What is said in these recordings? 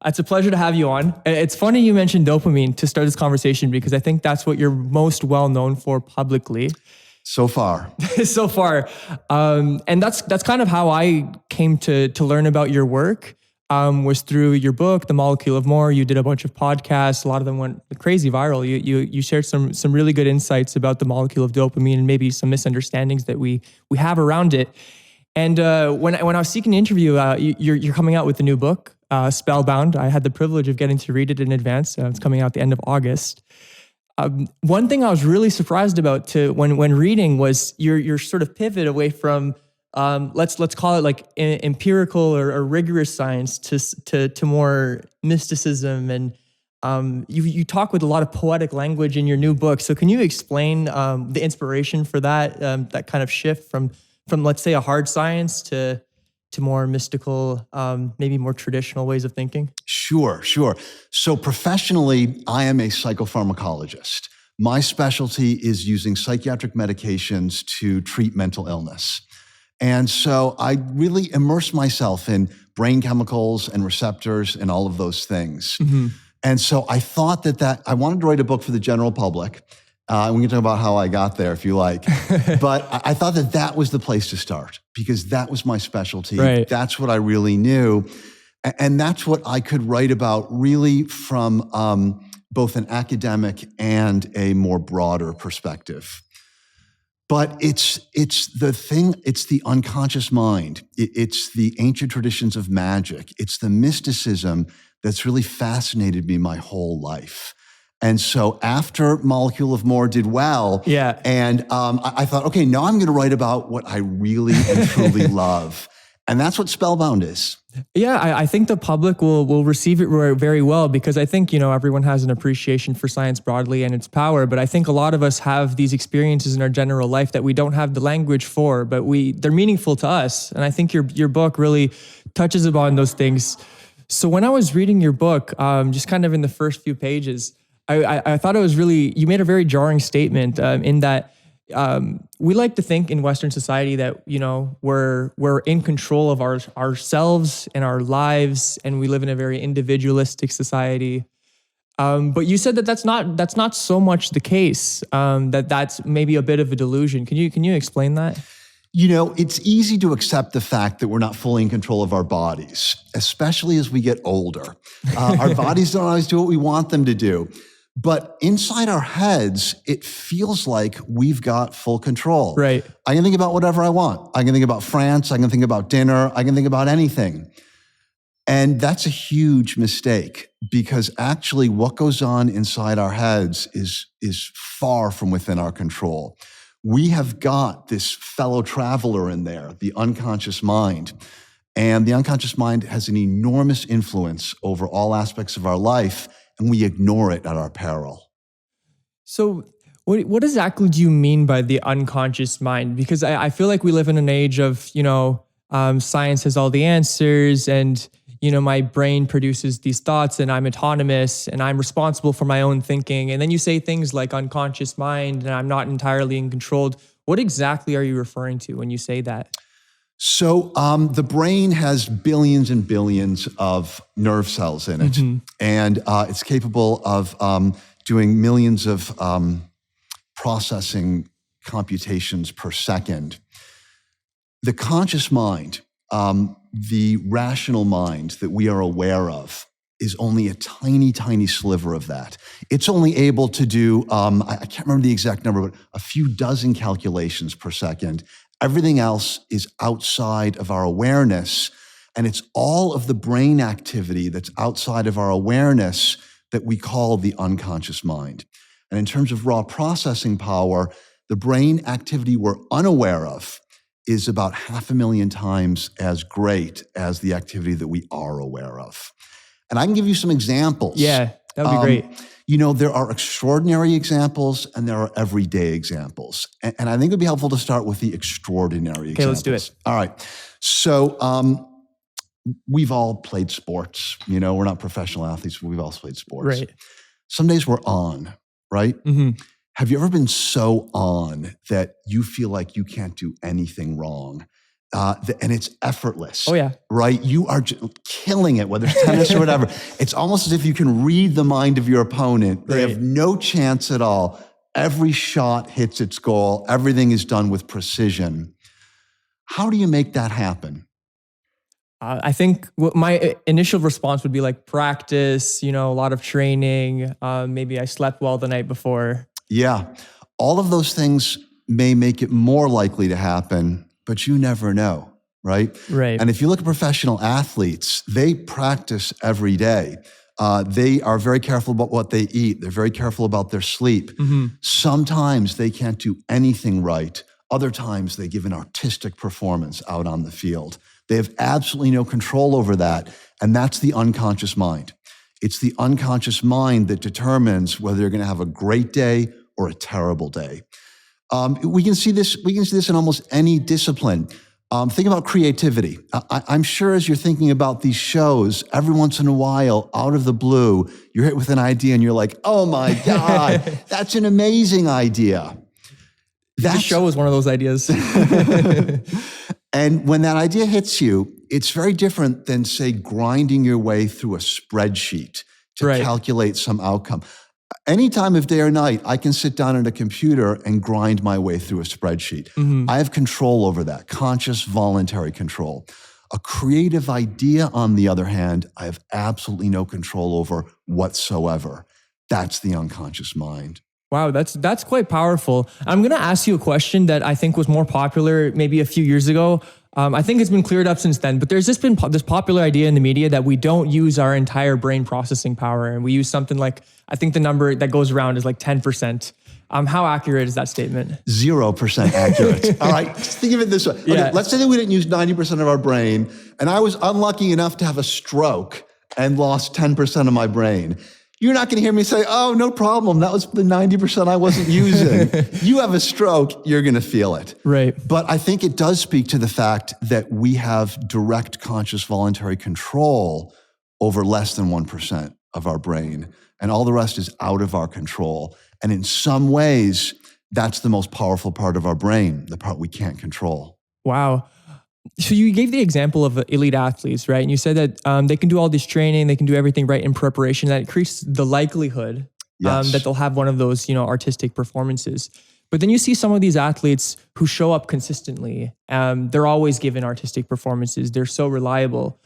It's a pleasure to have you on. It's funny you mentioned dopamine to start this conversation because I think that's what you're most well known for publicly. So far. So far. And that's kind of how I came to learn about your work, was through your book, The Molecule of More. You did a bunch of podcasts. A lot of them went crazy viral. You shared some really good insights about the molecule of dopamine and maybe some misunderstandings that we have around it. And when I was seeking an interview, you're coming out with a new book, Spellbound. I had the privilege of getting to read it in advance. It's coming out at the end of August. One thing I was really surprised about when reading was your sort of pivot away from let's call it like empirical or rigorous science to more mysticism, and you talk with a lot of poetic language in your new book. So can you explain the inspiration for that kind of shift from let's say a hard science to more mystical, maybe more traditional ways of thinking? Sure. So professionally, I am a psychopharmacologist. My specialty is using psychiatric medications to treat mental illness. And so I really immerse myself in brain chemicals and receptors and all of those things. Mm-hmm. And so I thought that I wanted to write a book for the general public. We can talk about how I got there if you like. But I thought that was the place to start because that was my specialty. Right. That's what I really knew. And that's what I could write about really from both an academic and a more broader perspective. But it's the unconscious mind. It's the ancient traditions of magic. It's the mysticism that's really fascinated me my whole life. And so after Molecule of More did well, and I thought, okay, now I'm going to write about what I really and truly love. And that's what Spellbound is. Yeah, I think the public will receive it very well because I think, everyone has an appreciation for science broadly and its power, but I think a lot of us have these experiences in our general life that we don't have the language for, but they're meaningful to us. And I think your book really touches upon those things. So when I was reading your book, just kind of in the first few pages, I thought it was you made a very jarring statement in that we like to think in Western society that, we're in control of ourselves and our lives, and we live in a very individualistic society. But you said that's not so much the case, that's maybe a bit of a delusion. Can you explain that? It's easy to accept the fact that we're not fully in control of our bodies, especially as we get older. Our bodies don't always do what we want them to do. But inside our heads, it feels like we've got full control. Right. I can think about whatever I want. I can think about France. I can think about dinner. I can think about anything. And that's a huge mistake because actually what goes on inside our heads is far from within our control. We have got this fellow traveler in there, the unconscious mind. And the unconscious mind has an enormous influence over all aspects of our life, and we ignore it at our peril. So what exactly do you mean by the unconscious mind? Because I feel like we live in an age of, science has all the answers and, my brain produces these thoughts and I'm autonomous and I'm responsible for my own thinking. And then you say things like unconscious mind and I'm not entirely in control. What exactly are you referring to when you say that? So the brain has billions and billions of nerve cells in it, mm-hmm. and it's capable of doing millions of processing computations per second. The conscious mind, the rational mind that we are aware of, is only a tiny, tiny sliver of that. It's only able to do, I can't remember the exact number, but a few dozen calculations per second. Everything else is outside of our awareness, and it's all of the brain activity that's outside of our awareness that we call the unconscious mind. And in terms of raw processing power, the brain activity we're unaware of is about 500,000 times as great as the activity that we are aware of. And I can give you some examples. Yeah, that would be great. There are extraordinary examples and there are everyday examples. And I think it would be helpful to start with the extraordinary examples. Okay, let's do it. All right. So we've all played sports. We're not professional athletes, but we've all played sports. Right. Some days we're on, right? Mm-hmm. Have you ever been so on that you feel like you can't do anything wrong? and it's effortless. Oh, yeah. Right? You are killing it, whether it's tennis or whatever. It's almost as if you can read the mind of your opponent. They have no chance at all. Every shot hits its goal. Everything is done with precision. How do you make that happen? I think my initial response would be like practice, a lot of training. Maybe I slept well the night before. Yeah. All of those things may make it more likely to happen, but you never know, right? Right. And if you look at professional athletes, they practice every day. They are very careful about what they eat. They're very careful about their sleep. Sometimes they can't do anything right. Other times they give an artistic performance out on the field. They have absolutely no control over that. And that's the unconscious mind. It's the unconscious mind that determines whether you're going to have a great day or a terrible day. We can see this in almost any discipline. Think about creativity. I'm sure as you're thinking about these shows, every once in a while, out of the blue, you're hit with an idea and you're like, oh my God, that's an amazing idea. That show is one of those ideas. And when that idea hits you, it's very different than, say, grinding your way through a spreadsheet to calculate some outcome. Any time of day or night, I can sit down at a computer and grind my way through a spreadsheet. I have control over that, conscious, voluntary control. A creative idea, on the other hand, I have absolutely no control over whatsoever. That's the unconscious mind. Wow, that's quite powerful. I'm going to ask you a question that I think was more popular maybe a few years ago. I think it's been cleared up since then, but there's just been this popular idea in the media that we don't use our entire brain processing power, and we use something like, I think the number that goes around is like 10%. How accurate is that statement? 0% accurate. All right, just think of it this way. Okay, let's say that we didn't use 90% of our brain, and I was unlucky enough to have a stroke and lost 10% of my brain. You're not going to hear me say, oh, no problem. That was the 90% I wasn't using. You have a stroke, you're going to feel it. Right. But I think it does speak to the fact that we have direct conscious voluntary control over less than 1% of our brain. And all the rest is out of our control. And in some ways, that's the most powerful part of our brain, the part we can't control. Wow. So you gave the example of elite athletes, right? And you said that they can do all this training, they can do everything right in preparation, that increases the likelihood that they'll have one of those, artistic performances. But then you see some of these athletes who show up consistently. They're always given artistic performances. They're so reliable.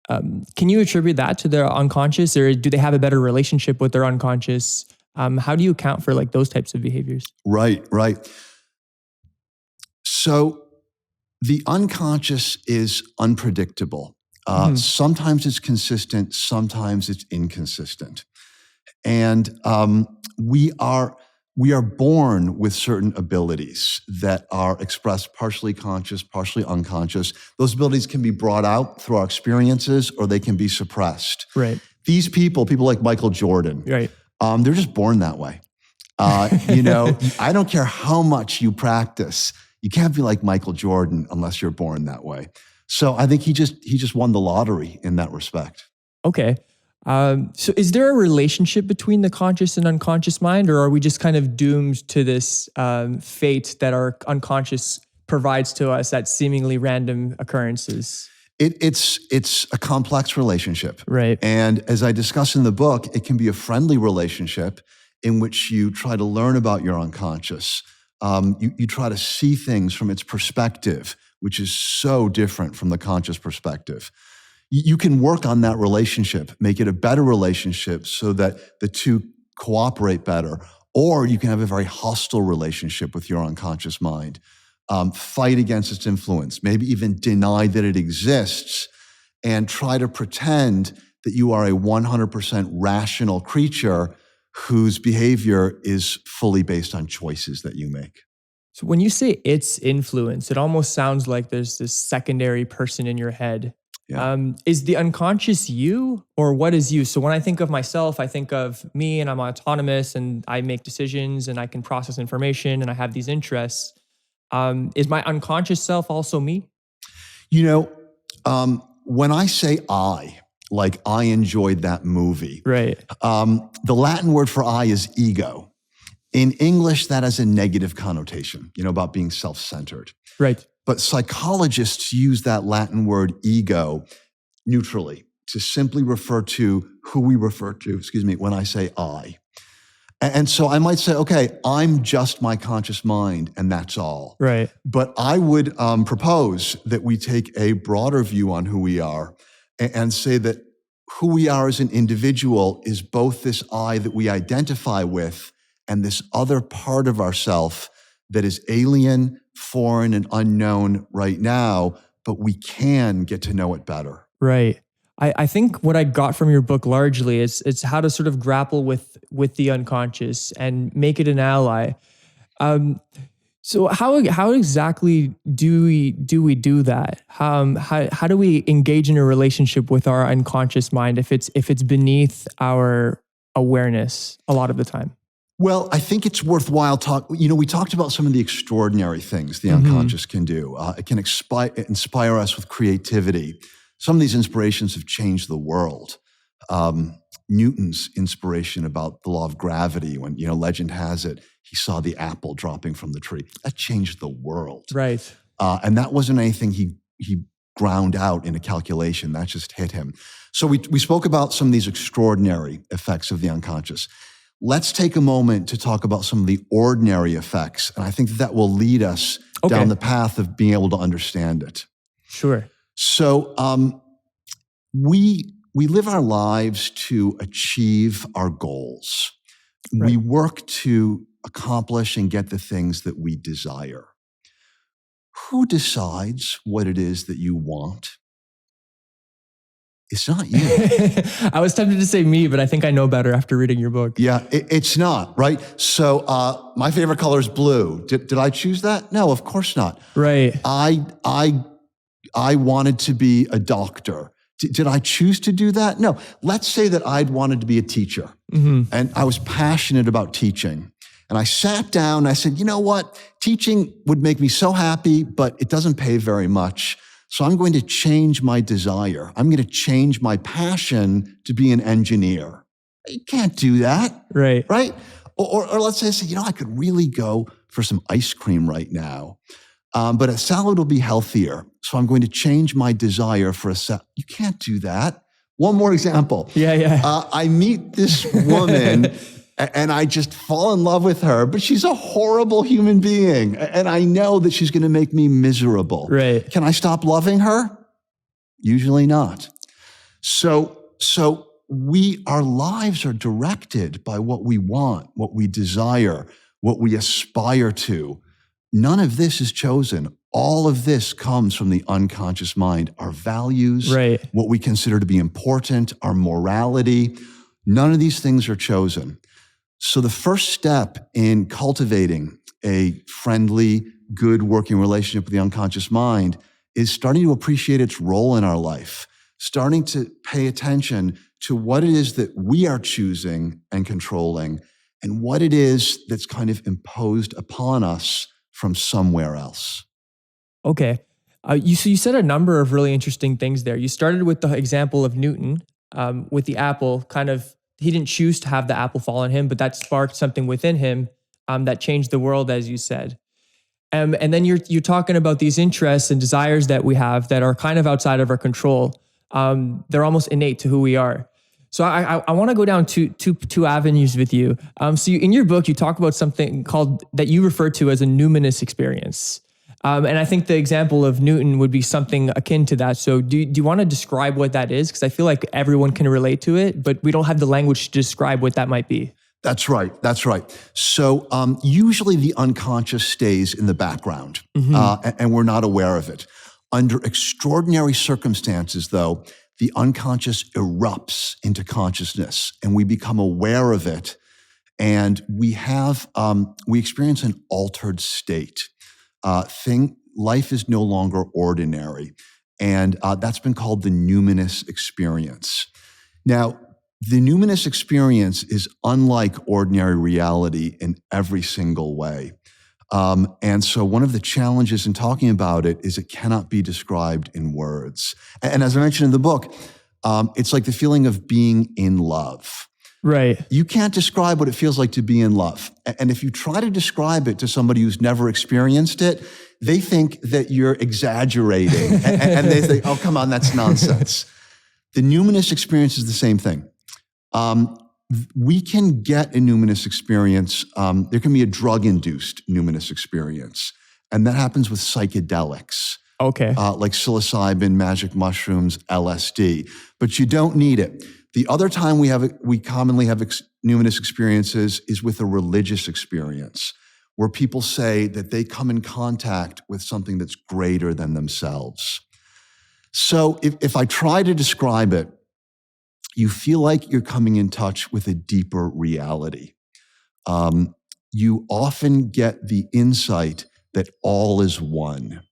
Can you attribute that to their unconscious, or do they have a better relationship with their unconscious? How do you account for like those types of behaviors? Right. So the unconscious is unpredictable. Sometimes it's consistent, sometimes it's inconsistent. And we are born with certain abilities that are expressed partially conscious, partially unconscious. Those abilities can be brought out through our experiences, or they can be suppressed. Right. These people like Michael Jordan, right. They're just born that way. I don't care how much you practice. You can't be like Michael Jordan unless you're born that way. So I think he just won the lottery in that respect. Okay. So is there a relationship between the conscious and unconscious mind, or are we just kind of doomed to this fate that our unconscious provides to us at seemingly random occurrences? It's a complex relationship. Right. And as I discuss in the book, it can be a friendly relationship in which you try to learn about your unconscious. You try to see things from its perspective, which is so different from the conscious perspective. You can work on that relationship, make it a better relationship so that the two cooperate better. Or you can have a very hostile relationship with your unconscious mind, fight against its influence, maybe even deny that it exists, and try to pretend that you are a 100% rational creature whose behavior is fully based on choices that you make. So when you say its influence, it almost sounds like there's this secondary person in your head. Yeah. Is the unconscious you, or what is you? So when I think of myself, I think of me and I'm autonomous and I make decisions and I can process information and I have these interests. Is my unconscious self also me? When I say I, like I enjoyed that movie. Right. The Latin word for I is ego. In English, that has a negative connotation, about being self-centered. Right. But psychologists use that Latin word ego neutrally to simply refer to who we refer to, when I say I. And so I might say, okay, I'm just my conscious mind, and that's all. Right. But I would propose that we take a broader view on who we are and say that who we are as an individual is both this I that we identify with and this other part of ourself that is alien, foreign, and unknown right now, but we can get to know it better. Right. I think what I got from your book largely is it's how to sort of grapple with the unconscious and make it an ally. So how exactly do we do that? How do we engage in a relationship with our unconscious mind if it's beneath our awareness a lot of the time? Well, I think it's worthwhile we talked about some of the extraordinary things the unconscious can do. It can inspire us with creativity. Some of these inspirations have changed the world. Newton's inspiration about the law of gravity, when, legend has it, he saw the apple dropping from the tree. That changed the world. Right. And that wasn't anything he ground out in a calculation. That just hit him. So we spoke about some of these extraordinary effects of the unconscious. Let's take a moment to talk about some of the ordinary effects. And I think that will lead us down the path of being able to understand it. Sure. So we live our lives to achieve our goals. Right. We work to accomplish and get the things that we desire. Who decides what it is that you want? It's not you. I was tempted to say me, but I think I know better after reading your book. Yeah, it's not, right? So my favorite color is blue. Did I choose that? No, of course not. Right. I wanted to be a doctor. Did I choose to do that? No. Let's say that I'd wanted to be a teacher, and I was passionate about teaching. And I sat down and I said, you know what? Teaching would make me so happy, but it doesn't pay very much. So I'm going to change my desire. I'm going to change my passion to be an engineer. You can't do that. Right. Right? Or let's say, I could really go for some ice cream right now. But a salad will be healthier. So I'm going to change my desire for a salad. You can't do that. One more example. Yeah. I meet this woman and I just fall in love with her, but she's a horrible human being. And I know that she's going to make me miserable. Right. Can I stop loving her? Usually not. So our lives are directed by what we want, what we desire, what we aspire to. None of this is chosen. All of this comes from the unconscious mind. Our values, right, what we consider to be important, our morality, none of these things are chosen. So the first step in cultivating a friendly, good working relationship with the unconscious mind is starting to appreciate its role in our life, starting to pay attention to what it is that we are choosing and controlling and what it is that's kind of imposed upon us from somewhere else. Okay. You said a number of really interesting things there. You started with the example of Newton with the apple. He didn't choose to have the apple fall on him, but that sparked something within him that changed the world, as you said. And then you're talking about these interests and desires that we have that are kind of outside of our control. They're almost innate to who we are. So I want to go down two avenues with you. So in your book, you talk about something that you refer to as a numinous experience. And I think the example of Newton would be something akin to that. So do you want to describe what that is? Because I feel like everyone can relate to it, but we don't have the language to describe what that might be. That's right. So usually the unconscious stays in the background, and we're not aware of it. Under extraordinary circumstances, though, the unconscious erupts into consciousness, and we become aware of it, and we experience an altered state. Life is no longer ordinary, and that's been called the numinous experience. Now, the numinous experience is unlike ordinary reality in every single way. And so one of the challenges in talking about it is it cannot be described in words. And as I mentioned in the book, it's like the feeling of being in love. Right. You can't describe what it feels like to be in love. And if you try to describe it to somebody who's never experienced it, they think that you're exaggerating, and they think, oh, come on, that's nonsense. The numinous experience is the same thing. We can get a numinous experience. There can be a drug-induced numinous experience, and that happens with psychedelics. Okay. Like psilocybin, magic mushrooms, LSD. But you don't need it. The other time we commonly have numinous experiences is with a religious experience, where people say that they come in contact with something that's greater than themselves. So if I try to describe it, you feel like you're coming in touch with a deeper reality. You often get the insight that all is one.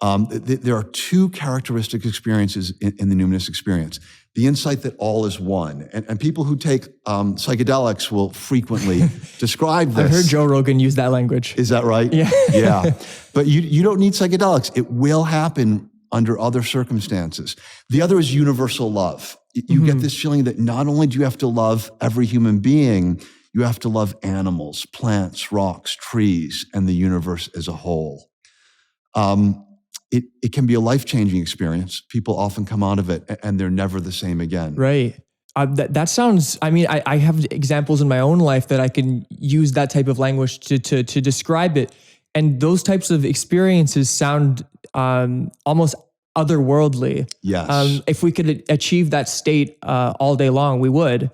There are two characteristic experiences in the numinous experience. The insight that all is one. And people who take psychedelics will frequently describe this. I've heard Joe Rogan use that language. Is that right? Yeah. Yeah. But you don't need psychedelics. It will happen under other circumstances. The other is universal love. You get this feeling that not only do you have to love every human being, you have to love animals, plants, rocks, trees, and the universe as a whole. It can be a life-changing experience. People often come out of it and they're never the same again. Right. That sounds, I mean, I have examples in my own life that I can use that type of language to describe it. And those types of experiences sound almost otherworldly. Yes. If we could achieve that state all day long, we would.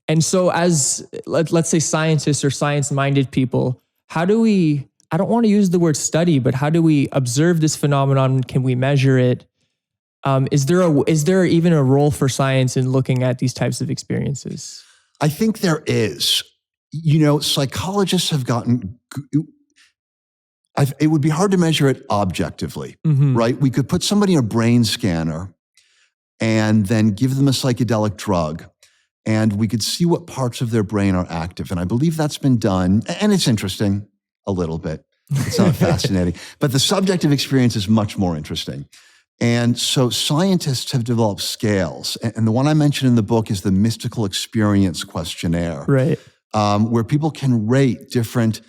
And so as, let's say scientists or science-minded people, how do we, I don't want to use the word study, but how do we observe this phenomenon? Can we measure it? Is there even a role for science in looking at these types of experiences? I think there is. You know, psychologists have gotten, it would be hard to measure it objectively, right? We could put somebody in a brain scanner and then give them a psychedelic drug, and we could see what parts of their brain are active. And I believe that's been done, and it's interesting a little bit. It's not fascinating, but the subjective experience is much more interesting. And so scientists have developed scales. And the one I mentioned in the book is the Mystical Experience Questionnaire, Right. Where people can rate different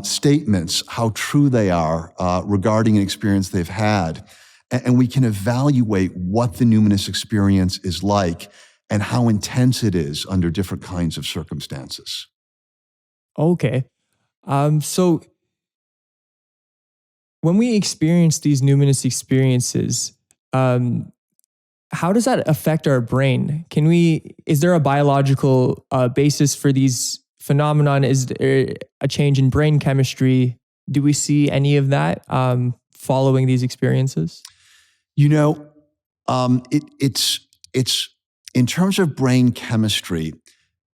statements, how true they are regarding an experience they've had. And we can evaluate what the numinous experience is like and how intense it is under different kinds of circumstances. Okay. So when we experience these numinous experiences, how does that affect our brain? Is there a biological basis for these phenomenon? Is there a change in brain chemistry? Do we see any of that following these experiences? You know, it's in terms of brain chemistry,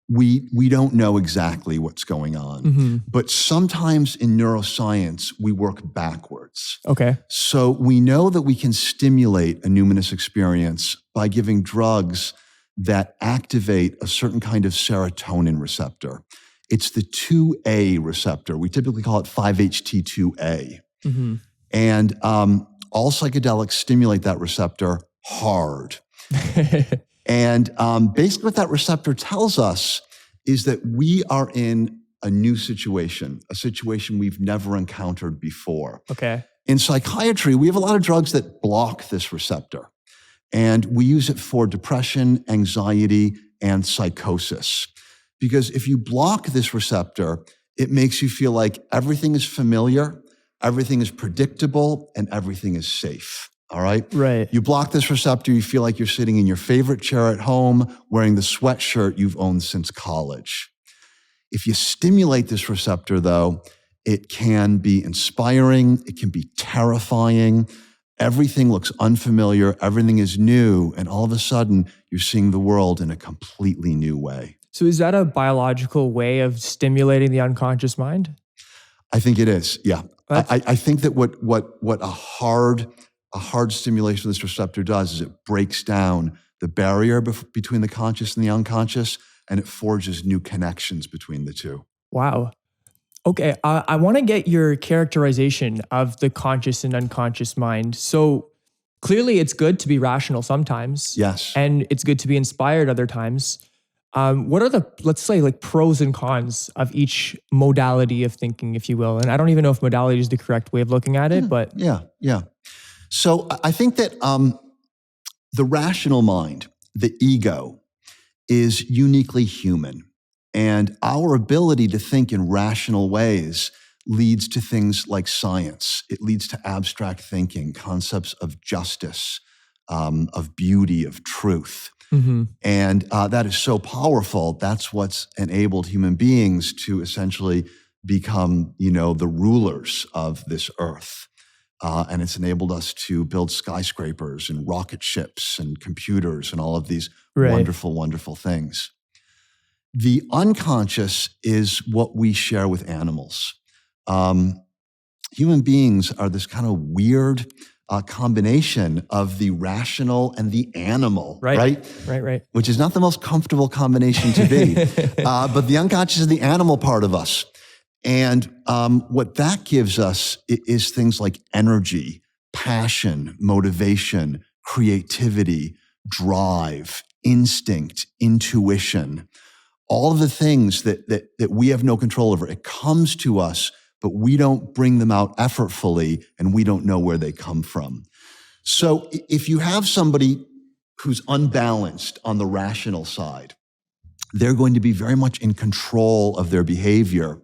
we don't know exactly what's going on. But sometimes in neuroscience, we work backwards. Okay. So we know that we can stimulate a numinous experience by giving drugs that activate a certain kind of serotonin receptor. It's the 2A receptor. We typically call it 5-HT2A. And all psychedelics stimulate that receptor hard. And basically what that receptor tells us is that we are in a new situation, a situation we've never encountered before. Okay. In psychiatry, we have a lot of drugs that block this receptor. And we use it for depression, anxiety, and psychosis. Because if you block this receptor, it makes you feel like everything is familiar, everything is predictable, and everything is safe. All right? Right. You block this receptor, you feel like you're sitting in your favorite chair at home, wearing the sweatshirt you've owned since college. If you stimulate this receptor, though, it can be inspiring, it can be terrifying. Everything looks unfamiliar, everything is new, and all of a sudden, you're seeing the world in a completely new way. So is that a biological way of stimulating the unconscious mind? I think it is, yeah. I think that what a hard stimulation of this receptor does is it breaks down the barrier between the conscious and the unconscious, and it forges new connections between the two. Wow. Okay, I want to get your characterization of the conscious and unconscious mind. So clearly it's good to be rational sometimes. Yes. And it's good to be inspired other times. What are the, let's say, like pros and cons of each modality of thinking, if you will? And I don't even know if modality is the correct way of looking at it, but Yeah. So I think that the rational mind, the ego, is uniquely human. And our ability to think in rational ways leads to things like science. It leads to abstract thinking, concepts of justice, of beauty, of truth. And that is so powerful. That's what's enabled human beings to essentially become, the rulers of this earth. And it's enabled us to build skyscrapers and rocket ships and computers and all of these wonderful, wonderful things. The unconscious is what we share with animals. Human beings are this kind of weird combination of the rational and the animal, right? Which is not the most comfortable combination to be. But the unconscious is the animal part of us. And what that gives us is things like energy, passion, motivation, creativity, drive, instinct, intuition, all of the things that we have no control over. It comes to us, but we don't bring them out effortfully, and we don't know where they come from. So if you have somebody who's unbalanced on the rational side, they're going to be very much in control of their behavior.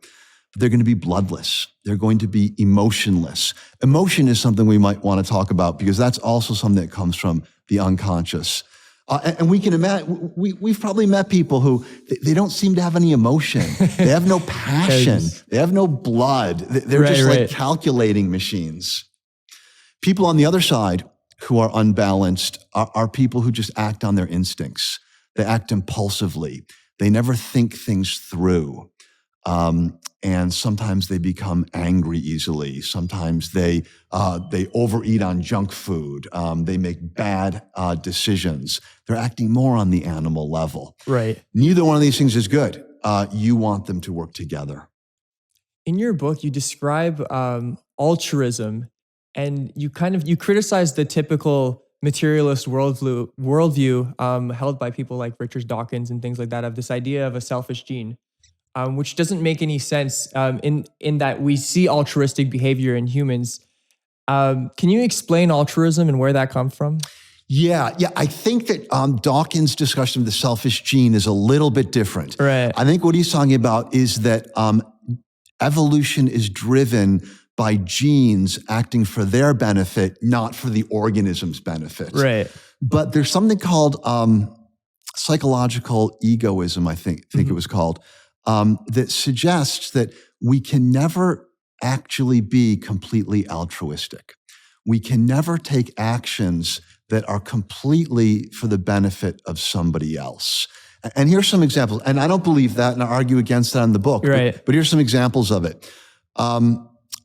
They're going to be bloodless. They're going to be emotionless. Emotion is something we might want to talk about because that's also something that comes from the unconscious. And we can imagine, we've probably met people who, they don't seem to have any emotion. They have no passion. They have no blood. They're just like calculating machines. People on the other side who are unbalanced are people who just act on their instincts. They act impulsively. They never think things through. And sometimes they become angry easily. Sometimes they overeat on junk food. They make bad decisions. They're acting more on the animal level. Right. Neither one of these things is good. You want them to work together. In your book, you describe altruism, and you criticize the typical materialist worldview held by people like Richard Dawkins and things like that, of this idea of a selfish gene. Which doesn't make any sense in that we see altruistic behavior in humans. Can you explain altruism and where that comes from? Yeah. I think that Dawkins' discussion of the selfish gene is a little bit different. Right. I think what he's talking about is that evolution is driven by genes acting for their benefit, not for the organism's benefit. Right. But there's something called psychological egoism, I think it was called, that suggests that we can never actually be completely altruistic. We can never take actions that are completely for the benefit of somebody else. And here's some examples. And I don't believe that, and I argue against that in the book. Right. But here's some examples of it.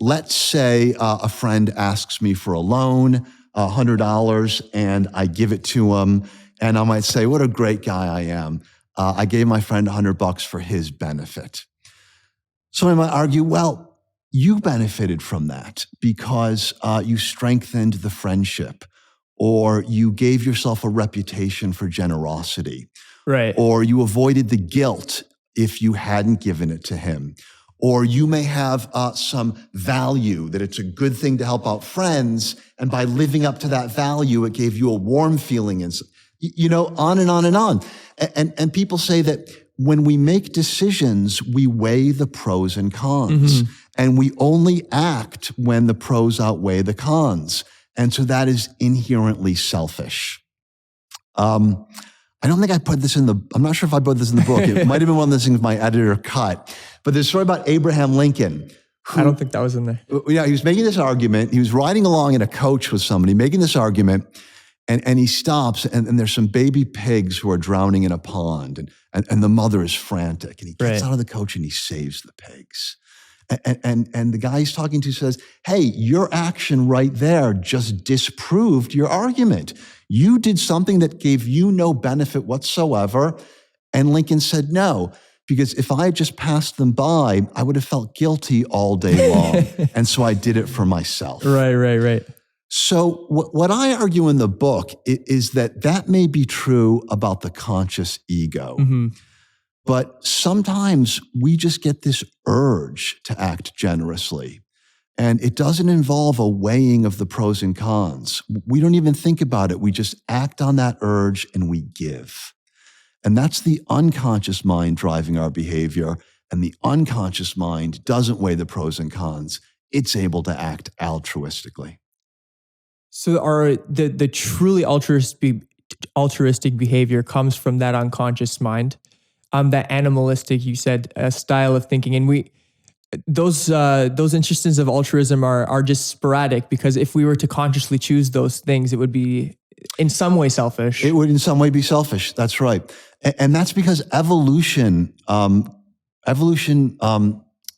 Let's say a friend asks me for a loan, $100, and I give it to him. And I might say, what a great guy I am. I gave my friend $100 for his benefit. Somebody might argue, well, you benefited from that because you strengthened the friendship, or you gave yourself a reputation for generosity, right? Or you avoided the guilt if you hadn't given it to him, or you may have some value that it's a good thing to help out friends, and by living up to that value, it gave you a warm feeling, and on and on and on. And people say that when we make decisions, we weigh the pros and cons, and we only act when the pros outweigh the cons. And so that is inherently selfish. I don't think I put this I'm not sure if I put this in the book. It might have been one of those things my editor cut. But there's a story about Abraham Lincoln. I don't think that was in there. Yeah, he was making this argument. He was riding along in a coach with somebody, making this argument. And he stops, and there's some baby pigs who are drowning in a pond, and the mother is frantic. And he gets out of the coach and he saves the pigs. And the guy he's talking to says, hey, your action right there just disproved your argument. You did something that gave you no benefit whatsoever. And Lincoln said, no, because if I had just passed them by, I would have felt guilty all day long. And so I did it for myself. Right. So what I argue in the book is that may be true about the conscious ego. But sometimes we just get this urge to act generously. And it doesn't involve a weighing of the pros and cons. We don't even think about it. We just act on that urge and we give. And that's the unconscious mind driving our behavior. And the unconscious mind doesn't weigh the pros and cons. It's able to act altruistically. So the truly altruistic behavior comes from that unconscious mind, that animalistic, you said, style of thinking. And those instances of altruism are just sporadic, because if we were to consciously choose those things, it would be in some way selfish. It would in some way be selfish. That's right. And that's because evolution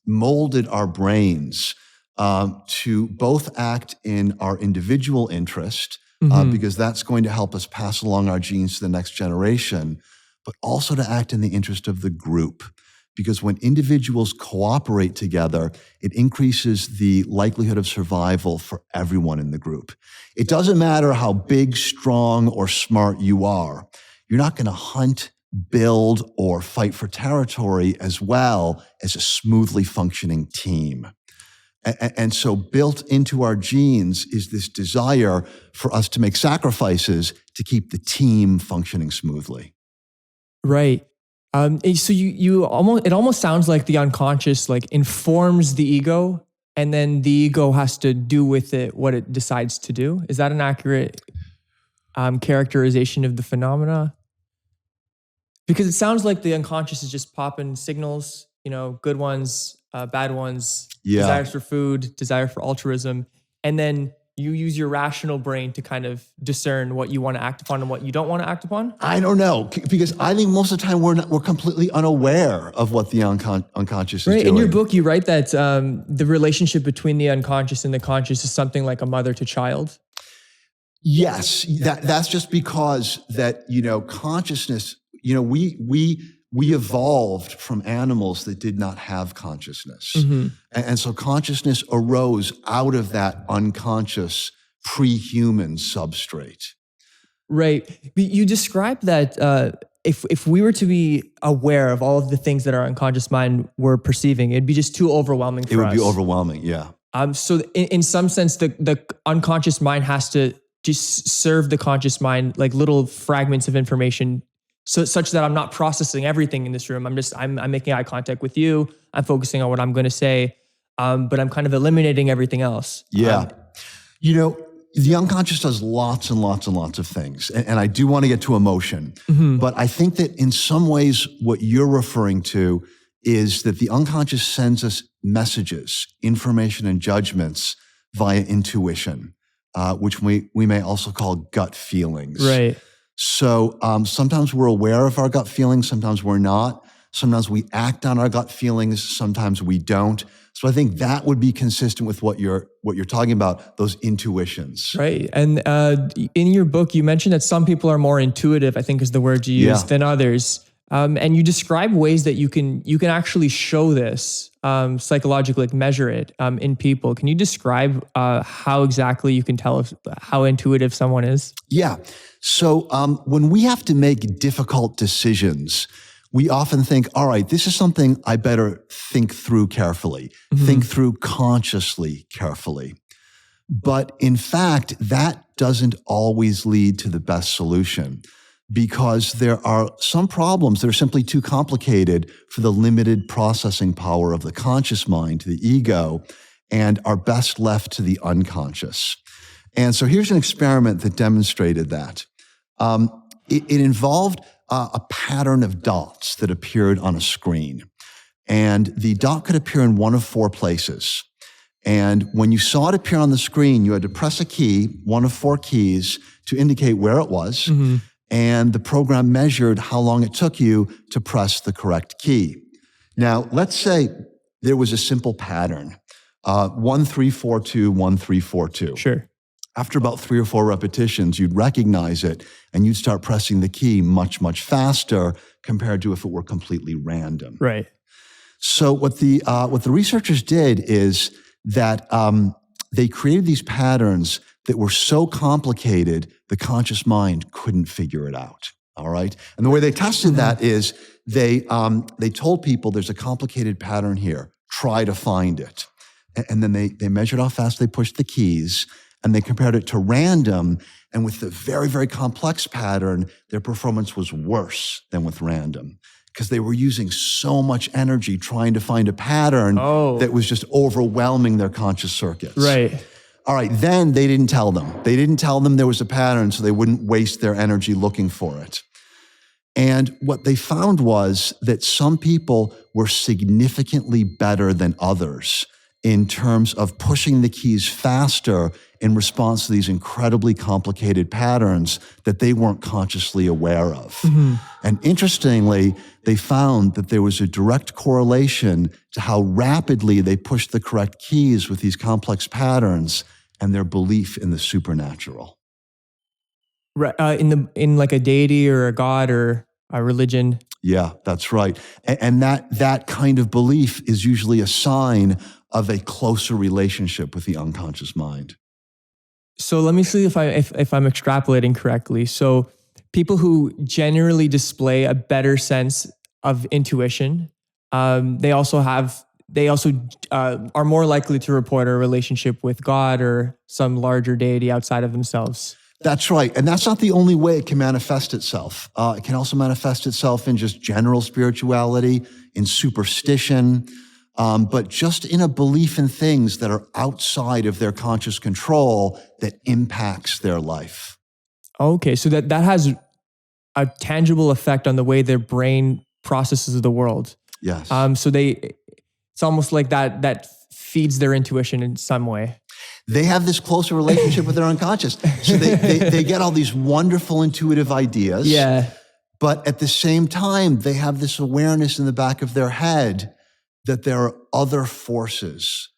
molded our brains to both act in our individual interest, because that's going to help us pass along our genes to the next generation, but also to act in the interest of the group. Because when individuals cooperate together, it increases the likelihood of survival for everyone in the group. It doesn't matter how big, strong, or smart you are. You're not going to hunt, build, or fight for territory as well as a smoothly functioning team. And so built into our genes is this desire for us to make sacrifices to keep the team functioning smoothly. Right. So it almost sounds like the unconscious informs the ego, and then the ego has to do with it what it decides to do. Is that an accurate characterization of the phenomena? Because it sounds like the unconscious is just popping signals, good ones, bad ones, desires for food, desire for altruism, and then you use your rational brain to kind of discern what you want to act upon and what you don't want to act upon? I don't know, because I think most of the time we're completely unaware of what the unconscious is doing. In your book, you write that the relationship between the unconscious and the conscious is something like a mother to child. Yes, that's just because that consciousness. We evolved from animals that did not have consciousness. And so consciousness arose out of that unconscious pre-human substrate. Right. You described that if we were to be aware of all of the things that our unconscious mind were perceiving, it'd be just too overwhelming for us. It would be overwhelming, yeah. So in some sense, the unconscious mind has to just serve the conscious mind like little fragments of information, such that I'm not processing everything in this room. I'm making eye contact with you. I'm focusing on what I'm going to say, but I'm kind of eliminating everything else. Yeah. The unconscious does lots and lots and lots of things. And I do want to get to emotion. But I think that in some ways, what you're referring to is that the unconscious sends us messages, information, and judgments via intuition, which we may also call gut feelings. Right. So sometimes we're aware of our gut feelings, sometimes we're not. Sometimes we act on our gut feelings, sometimes we don't. So I think that would be consistent with what you're talking about, those intuitions. Right. And in your book, you mentioned that some people are more intuitive, I think is the word you used, than others. And you describe ways that you can actually show this psychologically, measure it in people. Can you describe how exactly you can tell how intuitive someone is? Yeah. So when we have to make difficult decisions, we often think, all right, this is something I better think through carefully, think through consciously carefully. But in fact, that doesn't always lead to the best solution, because there are some problems that are simply too complicated for the limited processing power of the conscious mind, the ego, and are best left to the unconscious. And so here's an experiment that demonstrated that. It involved a pattern of dots that appeared on a screen. And the dot could appear in one of four places. And when you saw it appear on the screen, you had to press a key, one of four keys, to indicate where it was. And the program measured how long it took you to press the correct key. Now, let's say there was a simple pattern, 1, 3, 4, 2, 1, 3, 4, 2. Sure. After about 3 or 4 repetitions, you'd recognize it and you'd start pressing the key much, much faster compared to if it were completely random. Right. So what the researchers did is that they created these patterns that were so complicated, the conscious mind couldn't figure it out. All right. And the way they tested that is they told people there's a complicated pattern here. Try to find it. And then they measured how fast they pushed the keys, and they compared it to random. And with the very, very complex pattern, their performance was worse than with random, because they were using so much energy trying to find a pattern that was just overwhelming their conscious circuits. Right. All right, then they didn't tell them. They didn't tell them there was a pattern, so they wouldn't waste their energy looking for it. And what they found was that some people were significantly better than others in terms of pushing the keys faster in response to these incredibly complicated patterns that they weren't consciously aware of. Mm-hmm. And interestingly, they found that there was a direct correlation to how rapidly they pushed the correct keys with these complex patterns and their belief in the supernatural. In like a deity or a god or a religion. Yeah, that's right. And that kind of belief is usually a sign of a closer relationship with the unconscious mind. So let me see if I'm extrapolating correctly. So people who generally display a better sense of intuition, they also are more likely to report a relationship with God or some larger deity outside of themselves. That's right. And that's not the only way it can manifest itself. It can also manifest itself in just general spirituality, in superstition, but just in a belief in things that are outside of their conscious control that impacts their life. Okay, so that has a tangible effect on the way their brain processes the world. Yes. So it's almost like that feeds their intuition in some way. They have this closer relationship with their unconscious. So they get all these wonderful intuitive ideas. Yeah. But at the same time, they have this awareness in the back of their head that there are other forces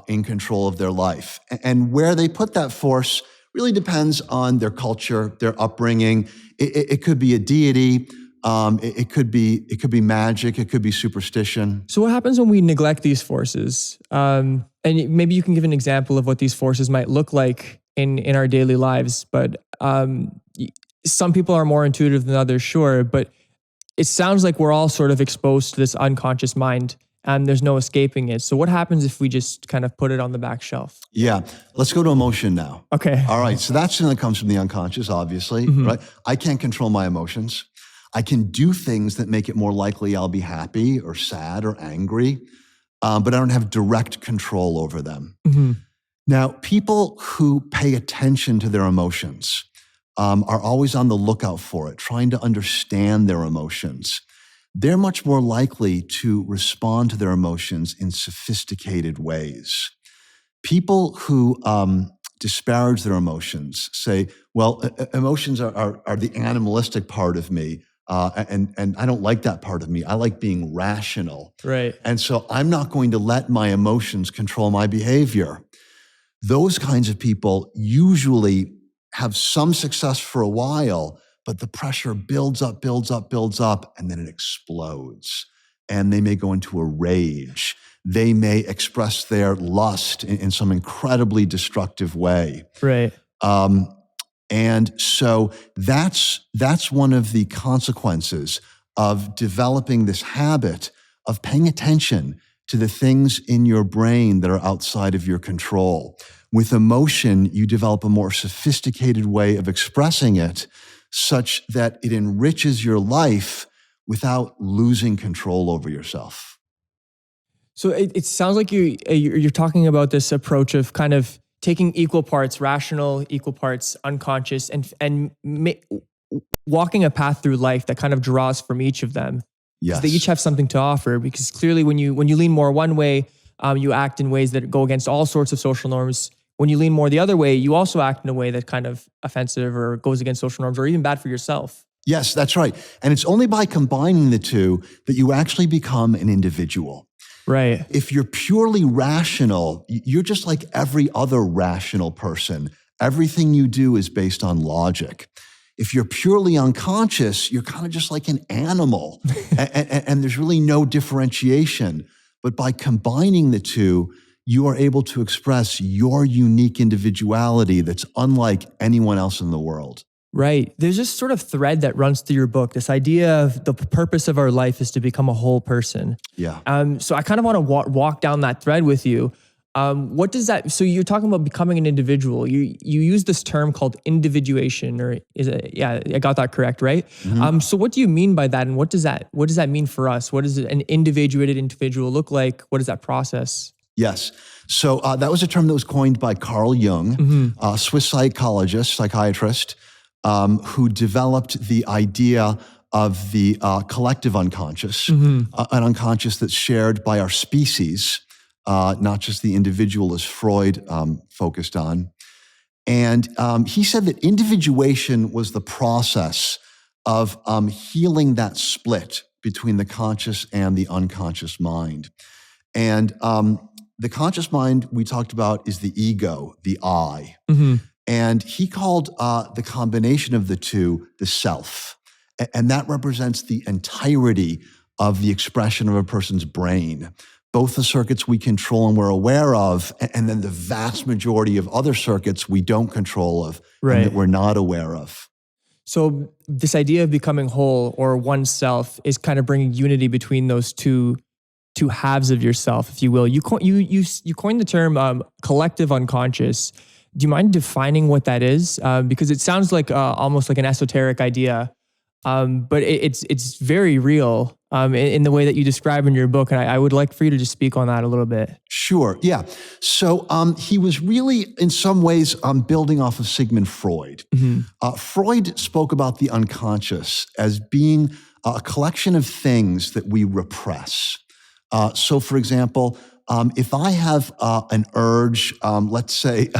in control of their life. And where they put that force really depends on their culture, their upbringing. It could be a deity. It could be magic. It could be superstition. So what happens when we neglect these forces? And maybe you can give an example of what these forces might look like in our daily lives. But some people are more intuitive than others, sure. But it sounds like we're all sort of exposed to this unconscious mind, and there's no escaping it. So what happens if we just kind of put it on the back shelf? Yeah. Let's go to emotion now. Okay. All right. So that's something that comes from the unconscious, obviously, right? I can't control my emotions. I can do things that make it more likely I'll be happy or sad or angry, but I don't have direct control over them. Mm-hmm. Now, people who pay attention to their emotions are always on the lookout for it, trying to understand their emotions. They're much more likely to respond to their emotions in sophisticated ways. People who disparage their emotions, say, well, emotions are the animalistic part of me, and I don't like that part of me. I like being rational. Right. And so I'm not going to let my emotions control my behavior. Those kinds of people usually have some success for a while, but the pressure builds up, and then it explodes. And they may go into a rage. They may express their lust in some incredibly destructive way. Right. And so that's one of the consequences of developing this habit of paying attention to the things in your brain that are outside of your control. With emotion, you develop a more sophisticated way of expressing it such that it enriches your life without losing control over yourself. So it sounds like you're talking about this approach of kind of taking equal parts rational, equal parts unconscious, and walking a path through life that kind of draws from each of them. Yes. They each have something to offer, because clearly when you lean more one way, you act in ways that go against all sorts of social norms. When you lean more the other way, you also act in a way that's kind of offensive or goes against social norms or even bad for yourself. Yes, that's right. And it's only by combining the two that you actually become an individual. Right. If you're purely rational, you're just like every other rational person. Everything you do is based on logic. If you're purely unconscious, you're kind of just like an animal, and there's really no differentiation. But by combining the two, you are able to express your unique individuality that's unlike anyone else in the world. Right. There's this sort of thread that runs through your book, this idea of the purpose of our life is to become a whole person. Yeah. So I kind of want to walk down that thread with you. What does that, so you're talking about becoming an individual. You use this term called individuation, or is it, yeah, I got that correct, right? Mm-hmm. So what do you mean by that? And what does that mean for us? What does an individuated individual look like? What is that process? Yes. So that was a term that was coined by Carl Jung, a Swiss psychiatrist, who developed the idea of the collective unconscious, an unconscious that's shared by our species, not just the individual as Freud focused on. And he said that individuation was the process of healing that split between the conscious and the unconscious mind. And the conscious mind we talked about is the ego, the I. And he called the combination of the two the self. And that represents the entirety of the expression of a person's brain, both the circuits we control and we're aware of, and then the vast majority of other circuits we don't control of and that we're not aware of. So this idea of becoming whole or oneself is kind of bringing unity between those two halves of yourself, if you will. You coined the term collective unconscious. Do you mind defining what that is? Because it sounds like almost like an esoteric idea, but it's very real in the way that you describe in your book. And I would like for you to just speak on that a little bit. Sure, yeah. So he was really, in some ways, building off of Sigmund Freud. Freud spoke about the unconscious as being a collection of things that we repress. So, for example, if I have an urge, let's say,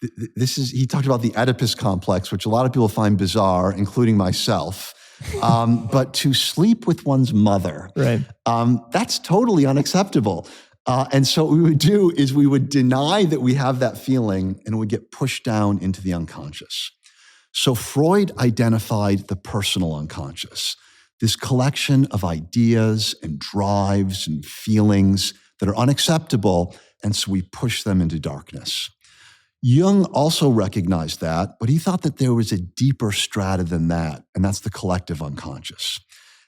he talked about the Oedipus complex, which a lot of people find bizarre, including myself. But to sleep with one's mother, that's totally unacceptable. And so what we would do is we would deny that we have that feeling and it would get pushed down into the unconscious. So Freud identified the personal unconscious, this collection of ideas and drives and feelings that are unacceptable, and so we push them into darkness. Jung also recognized that, but he thought that there was a deeper strata than that, and that's the collective unconscious.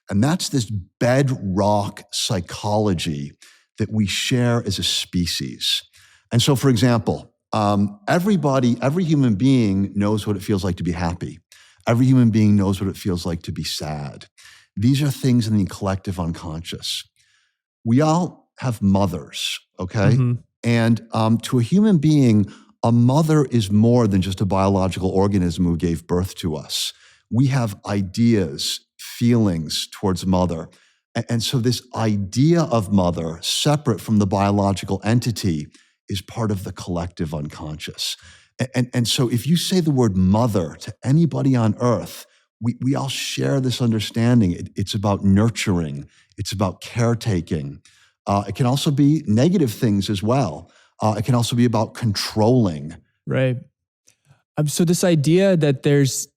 And that's this bedrock psychology that we share as a species. And so, for example, every human being knows what it feels like to be happy. Every human being knows what it feels like to be sad. These are things in the collective unconscious. We all have mothers, okay? And to a human being, a mother is more than just a biological organism who gave birth to us. We have ideas, feelings towards mother. And so this idea of mother, separate from the biological entity, is part of the collective unconscious. And so if you say the word mother to anybody on earth, we all share this understanding. It's about nurturing. It's about caretaking. It can also be negative things as well. It can also be about controlling. Right. So this idea that there's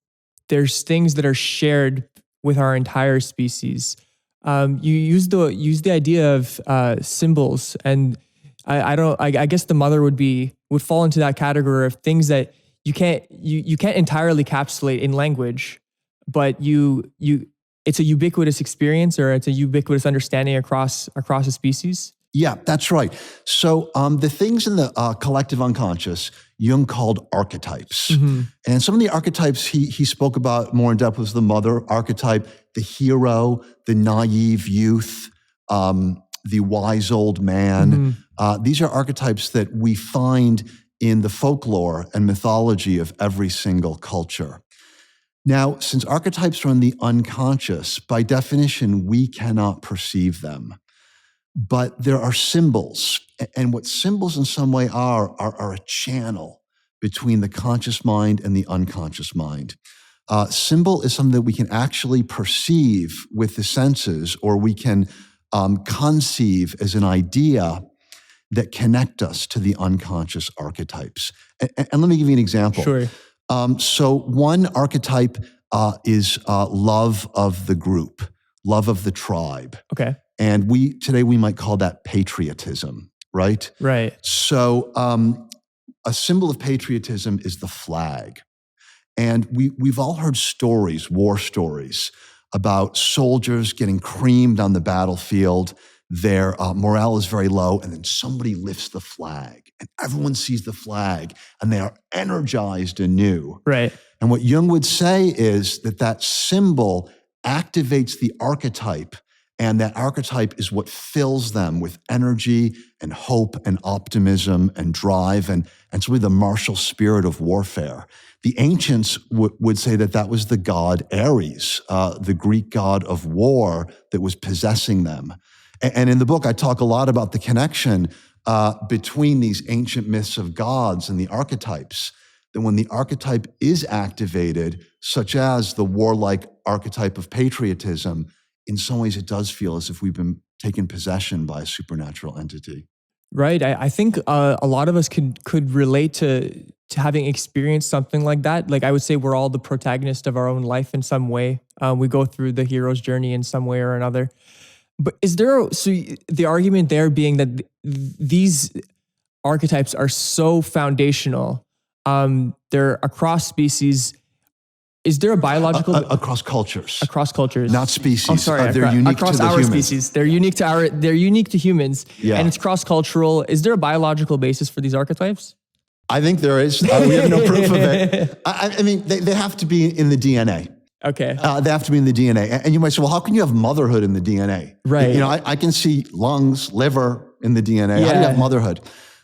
things that are shared with our entire species. You use the idea of symbols, and I guess the mother would fall into that category of things that you can't entirely encapsulate in language, but it's a ubiquitous experience, or it's a ubiquitous understanding across a species. Yeah, that's right. So the things in the collective unconscious, Jung called archetypes. And some of the archetypes he spoke about more in depth was the mother archetype, the hero, the naive youth, the wise old man. These are archetypes that we find in the folklore and mythology of every single culture. Now, since archetypes are in the unconscious, by definition, we cannot perceive them. But there are symbols, and what symbols in some way are a channel between the conscious mind and the unconscious mind. Symbol is something that we can actually perceive with the senses, or we can conceive as an idea that connect us to the unconscious archetypes. And let me give you an example. Sure. So one archetype is love of the group, love of the tribe. Okay. And today we might call that patriotism, right? Right. So a symbol of patriotism is the flag. And we've all heard stories, war stories, about soldiers getting creamed on the battlefield. Their morale is very low, and then somebody lifts the flag, and everyone sees the flag, and they are energized anew. Right. And what Jung would say is that symbol activates the archetype, and that archetype is what fills them with energy and hope and optimism and drive, and it's really the martial spirit of warfare. The ancients would say that was the god Ares, the Greek god of war that was possessing them. And in the book, I talk a lot about the connection between these ancient myths of gods and the archetypes. That when the archetype is activated, such as the warlike archetype of patriotism, in some ways it does feel as if we've been taken possession by a supernatural entity. Right. I think a lot of us could relate to having experienced something like that. Like I would say we're all the protagonist of our own life in some way. We go through the hero's journey in some way or another. But is there, so the argument there being that these archetypes are so foundational, they're across species. Is there a biological across cultures? Across cultures, not species. Oh, sorry, they're unique across to the our humans. species. They're unique to humans, and it's cross-cultural. Is there a biological basis for these archetypes? I think there is. We have no proof of it. I mean, they have to be in the DNA. Okay. They have to be in the DNA. And you might say, well, how can you have motherhood in the DNA? Right. You know, I can see lungs, liver in the DNA. How do you have motherhood?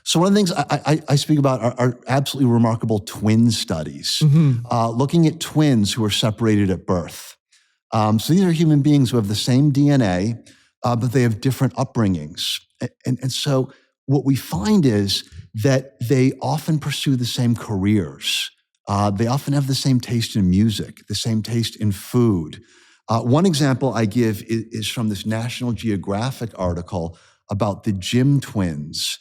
So one of the things I speak about are absolutely remarkable twin studies, looking at twins who are separated at birth. So these are human beings who have the same DNA, but they have different upbringings. And so what we find is that they often pursue the same careers. They often have the same taste in music, the same taste in food. One example I give is from this National Geographic article about the Jim twins,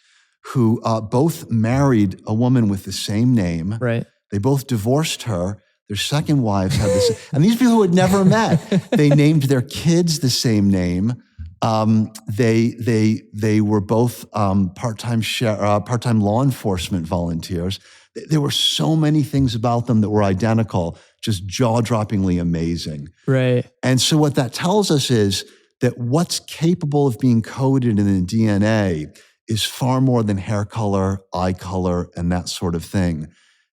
who both married a woman with the same name. Right. They both divorced her. Their second wives had the same. And these people had never met. They named their kids the same name. They were both part-time law enforcement volunteers. There were so many things about them that were identical, just jaw-droppingly amazing. Right. And so what that tells us is that what's capable of being coded in the DNA is far more than hair color, eye color, and that sort of thing.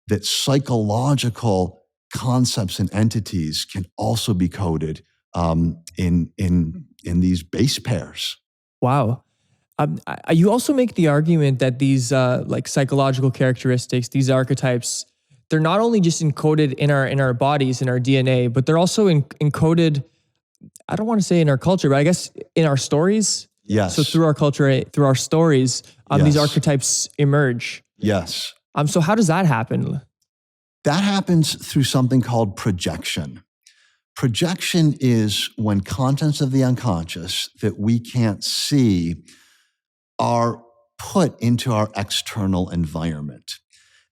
That psychological concepts and entities can also be coded in these base pairs. Wow. You also make the argument that these like psychological characteristics, these archetypes, they're not only just encoded in our bodies, in our DNA, but they're also encoded, I don't want to say in our culture, but I guess in our stories. Yes. So through our culture, through our stories, these archetypes emerge. Yes. So how does that happen? That happens through something called projection. Projection is when contents of the unconscious that we can't see are put into our external environment.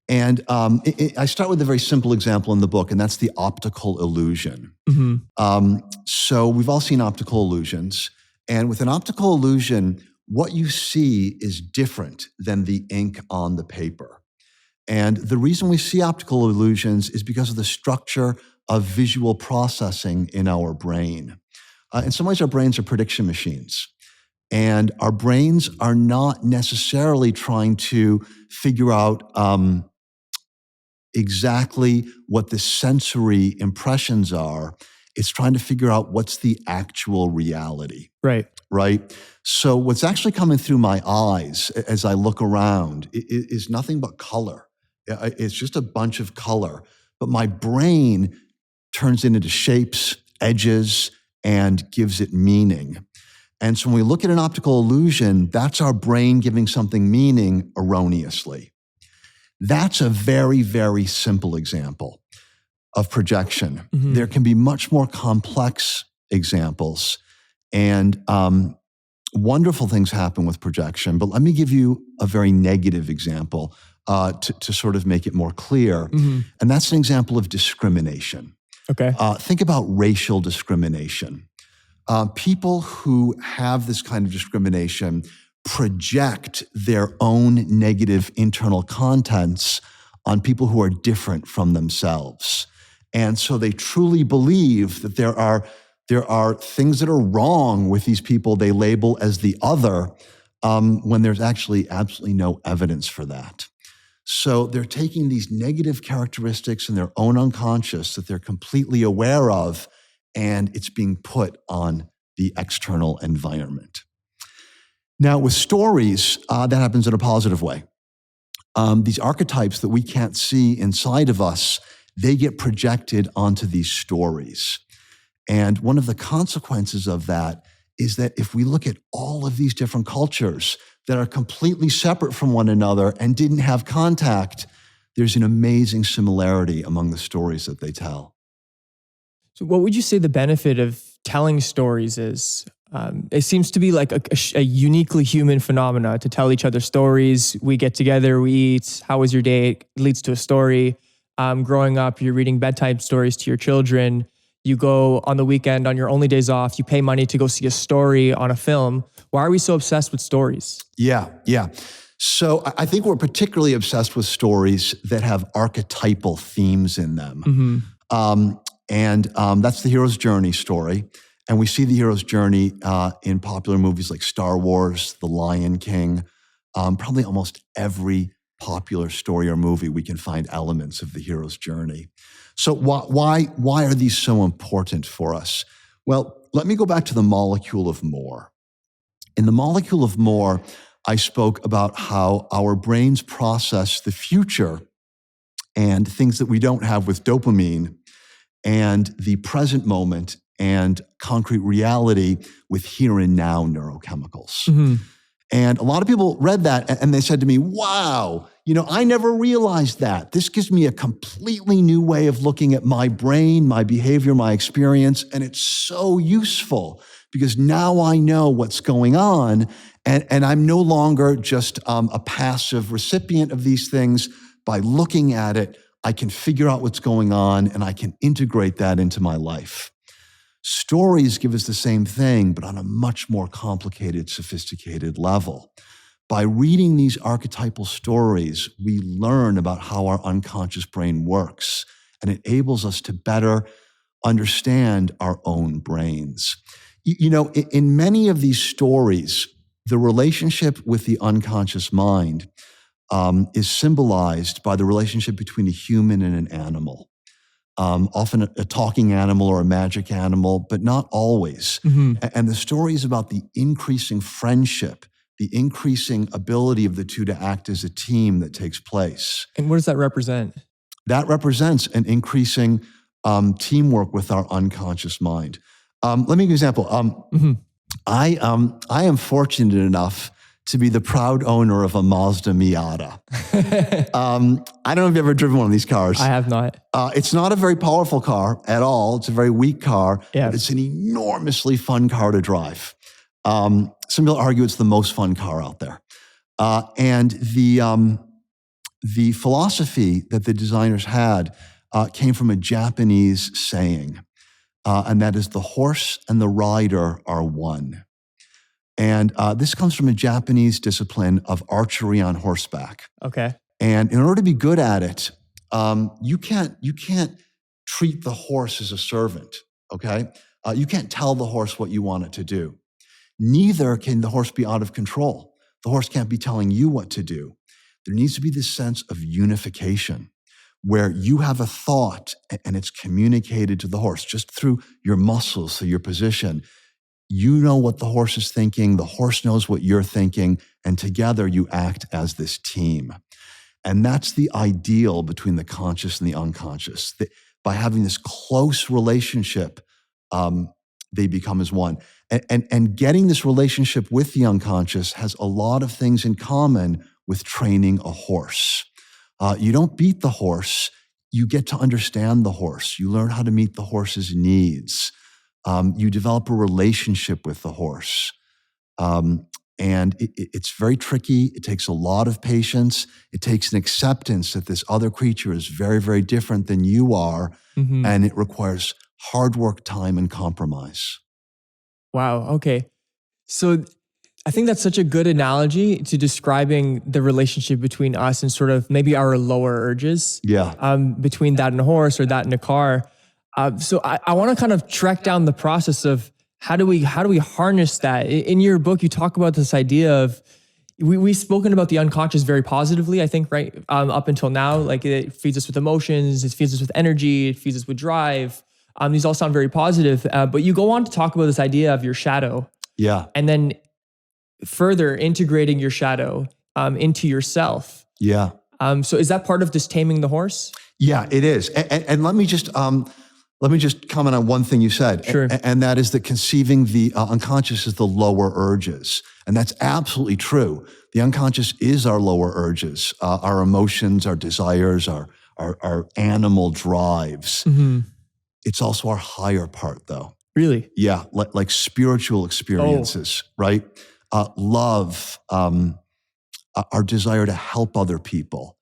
And I start with a very simple example in the book, and that's the optical illusion. So we've all seen optical illusions. And with an optical illusion, what you see is different than the ink on the paper. And the reason we see optical illusions is because of the structure of visual processing in our brain. In some ways, our brains are prediction machines. And our brains are not necessarily trying to figure out exactly what the sensory impressions are. It's trying to figure out what's the actual reality. Right? So what's actually coming through my eyes as I look around is nothing but color. It's just a bunch of color. But my brain turns it into shapes, edges, and gives it meaning. And so when we look at an optical illusion, that's our brain giving something meaning erroneously. That's a very, very simple example of projection. There can be much more complex examples, and wonderful things happen with projection. But let me give you a very negative example to sort of make it more clear. And that's an example of discrimination. Okay. Think about racial discrimination. People who have this kind of discrimination project their own negative internal contents on people who are different from themselves. And so they truly believe that there are things that are wrong with these people they label as the other, when there's actually absolutely no evidence for that. So they're taking these negative characteristics in their own unconscious that they're completely aware of, and it's being put on the external environment. Now, with stories, that happens in a positive way. These archetypes that we can't see inside of us, they get projected onto these stories. And one of the consequences of that is that if we look at all of these different cultures that are completely separate from one another and didn't have contact, there's an amazing similarity among the stories that they tell. So what would you say the benefit of telling stories is? It seems to be like a uniquely human phenomena to tell each other stories. We get together, we eat. How was your day? It leads to a story. Growing up, you're reading bedtime stories to your children. You go on the weekend, on your only days off, you pay money to go see a story on a film. Why are we so obsessed with stories? Yeah. So I think we're particularly obsessed with stories that have archetypal themes in them. That's the hero's journey story. And we see the hero's journey in popular movies like Star Wars, The Lion King, probably almost every popular story or movie, we can find elements of the hero's journey. So why are these so important for us? Well, let me go back to the molecule of more. In the molecule of more, I spoke about how our brains process the future and things that we don't have with dopamine, and the present moment and concrete reality with here and now neurochemicals. And a lot of people read that and they said to me, wow, I never realized that. This gives me a completely new way of looking at my brain, my behavior, my experience. And it's so useful because now I know what's going on, and I'm no longer just a passive recipient of these things. By looking at it, I can figure out what's going on and I can integrate that into my life. Stories give us the same thing, but on a much more complicated, sophisticated level. By reading these archetypal stories, we learn about how our unconscious brain works, and it enables us to better understand our own brains. In many of these stories, the relationship with the unconscious mind is symbolized by the relationship between a human and an animal. Often a talking animal or a magic animal, but not always. And the story is about the increasing friendship, the increasing ability of the two to act as a team that takes place. And what does that represent? That represents an increasing teamwork with our unconscious mind. Let me give you an example. I am fortunate enough to be the proud owner of a Mazda Miata. I don't know if you've ever driven one of these cars. I have not. It's not a very powerful car at all. It's a very weak car, but it's an enormously fun car to drive. Some people argue it's the most fun car out there. And the philosophy that the designers had came from a Japanese saying, and that is, the horse and the rider are one. And this comes from a Japanese discipline of archery on horseback. Okay. And in order to be good at it, you can't treat the horse as a servant, okay? You can't tell the horse what you want it to do. Neither can the horse be out of control. The horse can't be telling you what to do. There needs to be this sense of unification where you have a thought and it's communicated to the horse just through your muscles, through your position. You know what the horse is thinking, the horse knows what you're thinking, and together you act as this team. And that's the ideal between the conscious and the unconscious. By having this close relationship, they become as one. And getting this relationship with the unconscious has a lot of things in common with training a horse. You don't beat the horse, you get to understand the horse. You learn how to meet the horse's needs. You develop a relationship with the horse. And it's very tricky. It takes a lot of patience. It takes an acceptance that this other creature is very, very different than you are. And it requires hard work, time, and compromise. Wow. Okay. So I think that's such a good analogy to describing the relationship between us and sort of maybe our lower urges. Yeah. Between that and a horse or that and a car. So I want to kind of track down the process of how do we harness that? In your book, you talk about this idea of we've spoken about the unconscious very positively, I think, right? Up until now, like it feeds us with emotions, it feeds us with energy, it feeds us with drive. These all sound very positive, but you go on to talk about this idea of your shadow. Yeah. And then further integrating your shadow into yourself. Yeah. So is that part of this taming the horse? Yeah, it is. And let me just comment on one thing you said. Sure. And that is that conceiving the unconscious is the lower urges. And that's absolutely true. The unconscious is our lower urges, our emotions, our desires, our animal drives. Mm-hmm. It's also our higher part, though. Really? Yeah, like spiritual experiences, right? Love, our desire to help other people.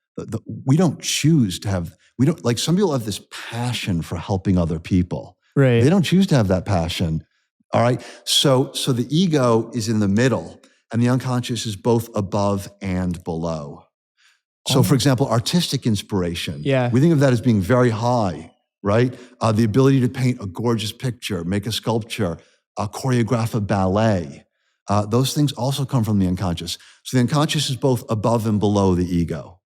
We don't choose to have, like some people have this passion for helping other people. Right. They don't choose to have that passion. All right. So the ego is in the middle and the unconscious is both above and below. So for example, artistic inspiration. Yeah. We think of that as being very high, right? The ability to paint a gorgeous picture, make a sculpture, choreograph a ballet. Those things also come from the unconscious. So the unconscious is both above and below the ego.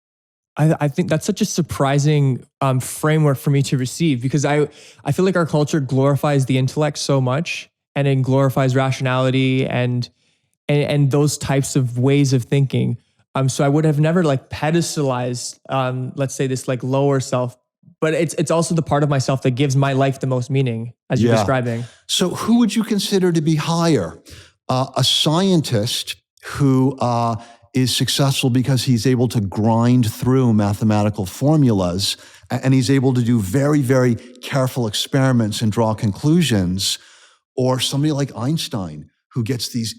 I think that's such a surprising framework for me to receive, because I feel like our culture glorifies the intellect so much, and it glorifies rationality and those types of ways of thinking. So I would have never like pedestalized, let's say, this like lower self, but it's also the part of myself that gives my life the most meaning, as you're describing. So who would you consider to be higher? A scientist who is successful because he's able to grind through mathematical formulas and he's able to do very, very careful experiments and draw conclusions, or somebody like Einstein who gets these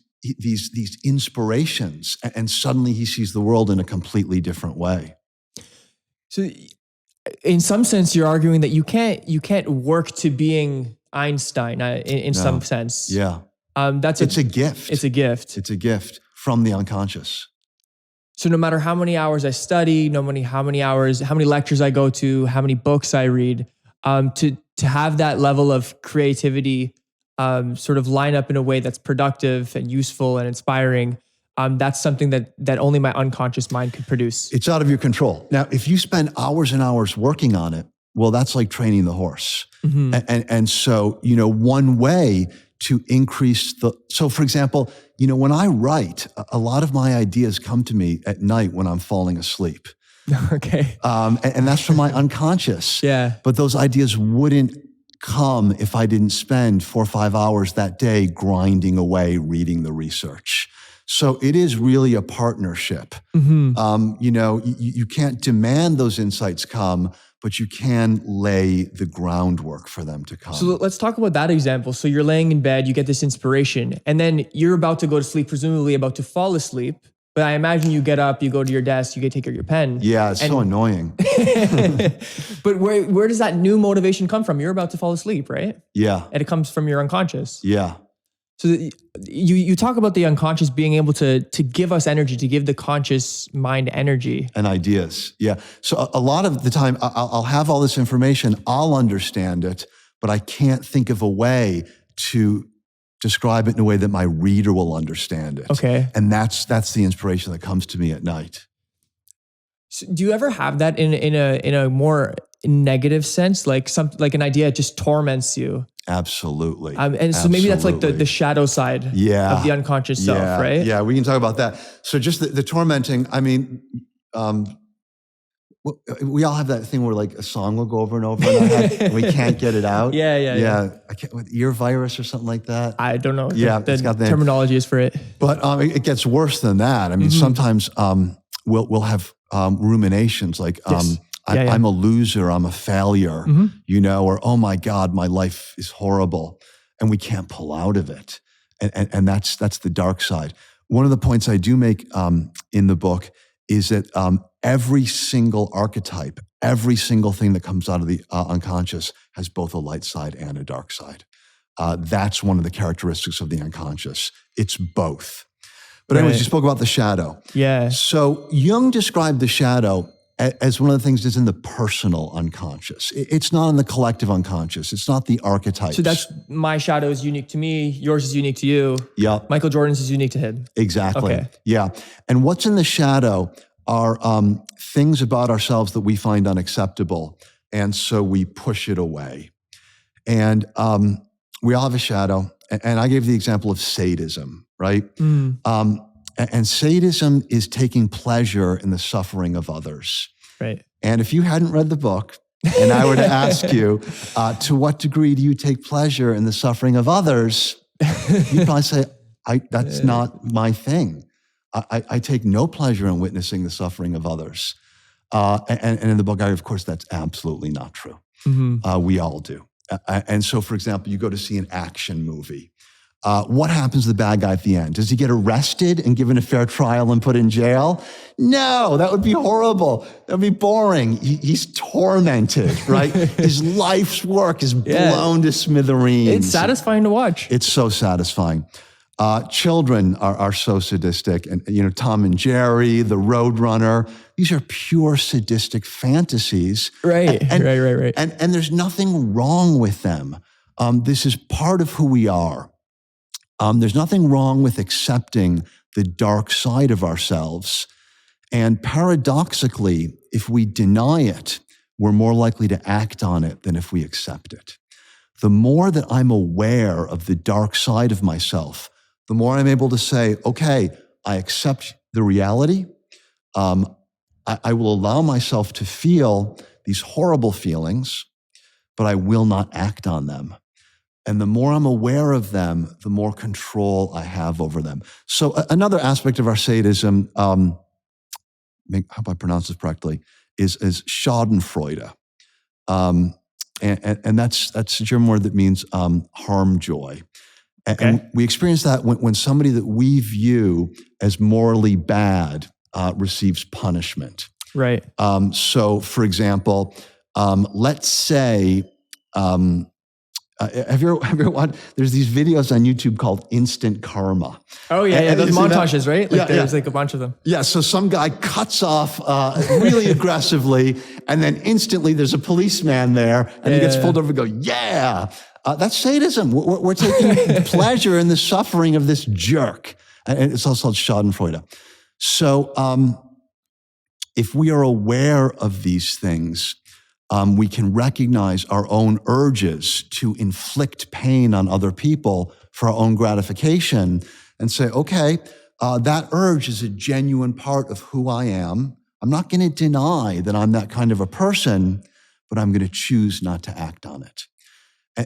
inspirations and suddenly he sees the world in a completely different way. So in some sense, you're arguing that you can't work to being Einstein in some sense. Yeah. It's a gift. It's a gift. It's a gift from the unconscious. So no matter how many hours I study, how many lectures I go to, how many books I read, to have that level of creativity sort of line up in a way that's productive and useful and inspiring, that's something that only my unconscious mind could produce. It's out of your control. Now, if you spend hours and hours working on it, well, that's like training the horse. Mm-hmm. And so, one way to increase so for example, when I write, a lot of my ideas come to me at night when I'm falling asleep. Okay. And that's from my unconscious. Yeah. But those ideas wouldn't come if I didn't spend 4 or 5 hours that day grinding away, reading the research. So it is really a partnership. Mm-hmm. You can't demand those insights come, but you can lay the groundwork for them to come. So let's talk about that example. So you're laying in bed, you get this inspiration, and then you're about to go to sleep, presumably about to fall asleep. But I imagine you get up, you go to your desk, you take your pen. Yeah, it's so annoying. But where does that new motivation come from? You're about to fall asleep, right? Yeah. And it comes from your unconscious. Yeah. So you talk about the unconscious being able to give us energy, to give the conscious mind energy. And ideas, yeah. So a lot of the time, I'll have all this information, I'll understand it, but I can't think of a way to describe it in a way that my reader will understand it. Okay. And that's the inspiration that comes to me at night. So do you ever have that in a more negative sense, like an idea just torments you? Absolutely. And so maybe that's like the shadow side of the unconscious self, right? Yeah, we can talk about that. So just the tormenting, I mean, we all have that thing where like a song will go over and over in our head and we can't get it out. Yeah. I can't, with ear virus or something like that. I don't know. Yeah, the it's got the terminology is for it. But it gets worse than that. I mean, sometimes we'll have ruminations like, I'm a loser, I'm a failure, or, oh my God, my life is horrible. And we can't pull out of it. And that's the dark side. One of the points I do make in the book is that every single archetype, every single thing that comes out of the unconscious has both a light side and a dark side. That's one of the characteristics of the unconscious. It's both. But anyways, you spoke about the shadow. Yeah. So Jung described the shadow as one of the things that's in the personal unconscious. It's not in the collective unconscious. It's not the archetypes. So that's my shadow is unique to me. Yours is unique to you. Yeah. Michael Jordan's is unique to him. Exactly. Okay. Yeah. And what's in the shadow are things about ourselves that we find unacceptable. And so we push it away. And we all have a shadow. And I gave the example of sadism, right? And sadism is taking pleasure in the suffering of others. Right. And if you hadn't read the book, and I were to ask you, to what degree do you take pleasure in the suffering of others? You'd probably say, that's not my thing. I take no pleasure in witnessing the suffering of others. And in the book, of course, that's absolutely not true. We all do. And so, for example, you go to see an action movie. What happens to the bad guy at the end? Does he get arrested and given a fair trial and put in jail? No, that would be horrible. That would be boring. He's tormented, right? His life's work is blown to smithereens. It's satisfying to watch. It's so satisfying. Children are so sadistic. And, Tom and Jerry, the Roadrunner, these are pure sadistic fantasies. Right, right. And there's nothing wrong with them. This is part of who we are. There's nothing wrong with accepting the dark side of ourselves. And paradoxically, if we deny it, we're more likely to act on it than if we accept it. The more that I'm aware of the dark side of myself, the more I'm able to say, okay, I accept the reality. I will allow myself to feel these horrible feelings, but I will not act on them. And the more I'm aware of them, the more control I have over them. So another aspect of our sadism, I hope I pronounce this correctly, is Schadenfreude. And that's a German word that means harm joy. And we experience that when somebody that we view as morally bad receives punishment. Right. So, for example, let's say, have you ever watched, there's these videos on YouTube called Instant Karma. Oh, yeah, those montages, right? There's like a bunch of them. Yeah, so some guy cuts off really aggressively, and then instantly there's a policeman there, and he gets pulled over and go, that's sadism. We're taking pleasure in the suffering of this jerk. And it's also called Schadenfreude. So if we are aware of these things, we can recognize our own urges to inflict pain on other people for our own gratification and say, okay, that urge is a genuine part of who I am. I'm not going to deny that I'm that kind of a person, but I'm going to choose not to act on it.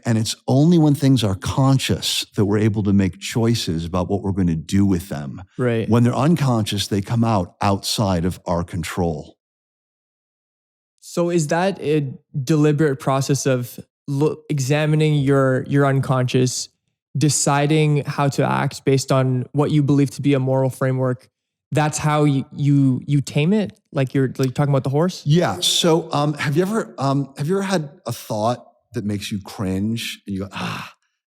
And it's only when things are conscious that we're able to make choices about what we're going to do with them. Right. When they're unconscious, they come out outside of our control. So is that a deliberate process of examining your unconscious, deciding how to act based on what you believe to be a moral framework? That's how you tame it? Like you're talking about the horse? Yeah. So have you ever had a thought that makes you cringe and you go,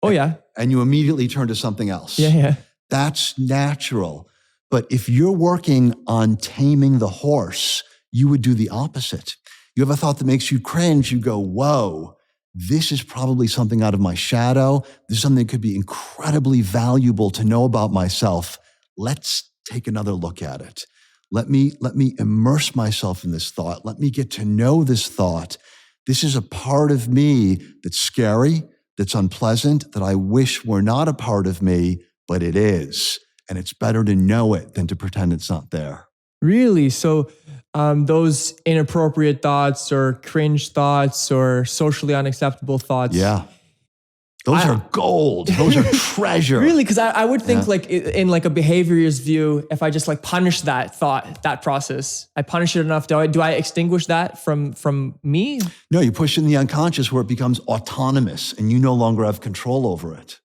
Oh, yeah. And you immediately turn to something else? Yeah. That's natural. But if you're working on taming the horse, you would do the opposite. You have a thought that makes you cringe, you go, whoa, this is probably something out of my shadow. This is something that could be incredibly valuable to know about myself. Let's take another look at it. Let me immerse myself in this thought. Let me get to know this thought. This is a part of me that's scary, that's unpleasant, that I wish were not a part of me, but it is. And it's better to know it than to pretend it's not there. Really? So those inappropriate thoughts or cringe thoughts or socially unacceptable thoughts. Yeah. Those are gold. Those are treasure. Really? Because I would think in a behaviorist view, if I just punish that thought, that process, I punish it enough, do I extinguish that from me? No, you push it in the unconscious where it becomes autonomous and you no longer have control over it.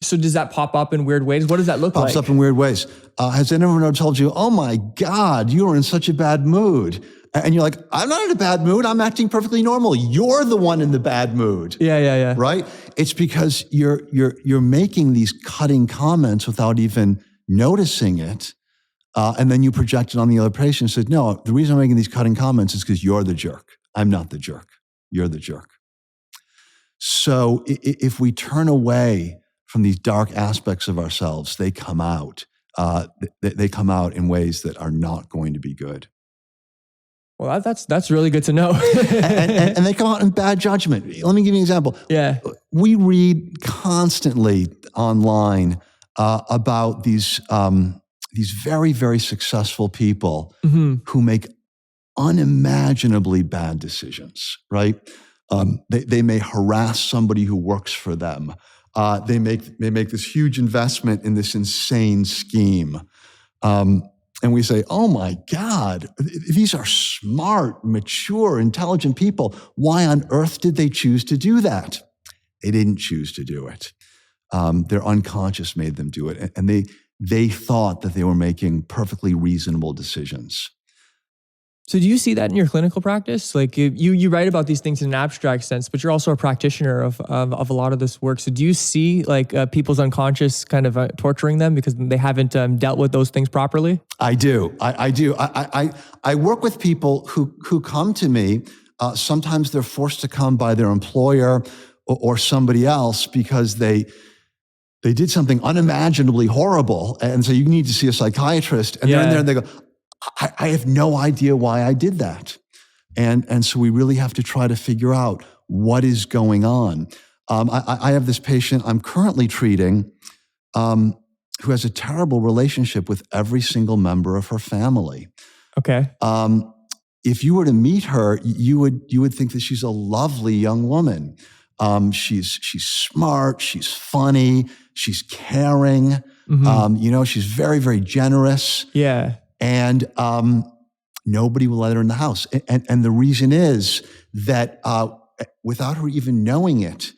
So does that pop up in weird ways? What does that look like? Pops up in weird ways. Has anyone ever told you, oh my God, you were in such a bad mood? And you're like, I'm not in a bad mood. I'm acting perfectly normal. You're the one in the bad mood. Yeah. Right? It's because you're making these cutting comments without even noticing it, and then you project it on the other patient and said, no, the reason I'm making these cutting comments is because you're the jerk. I'm not the jerk. You're the jerk. So if we turn away from these dark aspects of ourselves, they come out. They come out in ways that are not going to be good. Well, that's really good to know. and they come out in bad judgment. Let me give you an example. Yeah. We read constantly online about these very, very successful people who make unimaginably bad decisions, right? They may harass somebody who works for them. They make this huge investment in this insane scheme. And we say, oh my God, these are smart, mature, intelligent people. Why on earth did they choose to do that? They didn't choose to do it. Their unconscious made them do it. And they thought that they were making perfectly reasonable decisions. So do you see that in your clinical practice? Like you write about these things in an abstract sense, but you're also a practitioner of a lot of this work. So do you see like people's unconscious kind of torturing them because they haven't dealt with those things properly? I do. I do. I work with people who come to me. Sometimes they're forced to come by their employer or somebody else because they did something unimaginably horrible. And so you need to see a psychiatrist. And they're in there and they go, I have no idea why I did that. And so we really have to try to figure out what is going on. I have this patient I'm currently treating who has a terrible relationship with every single member of her family. Okay. If you were to meet her, you would think that she's a lovely young woman. She's smart, she's funny, she's caring. She's very, very generous. Yeah. And nobody will let her in the house. And the reason is that without her even knowing it,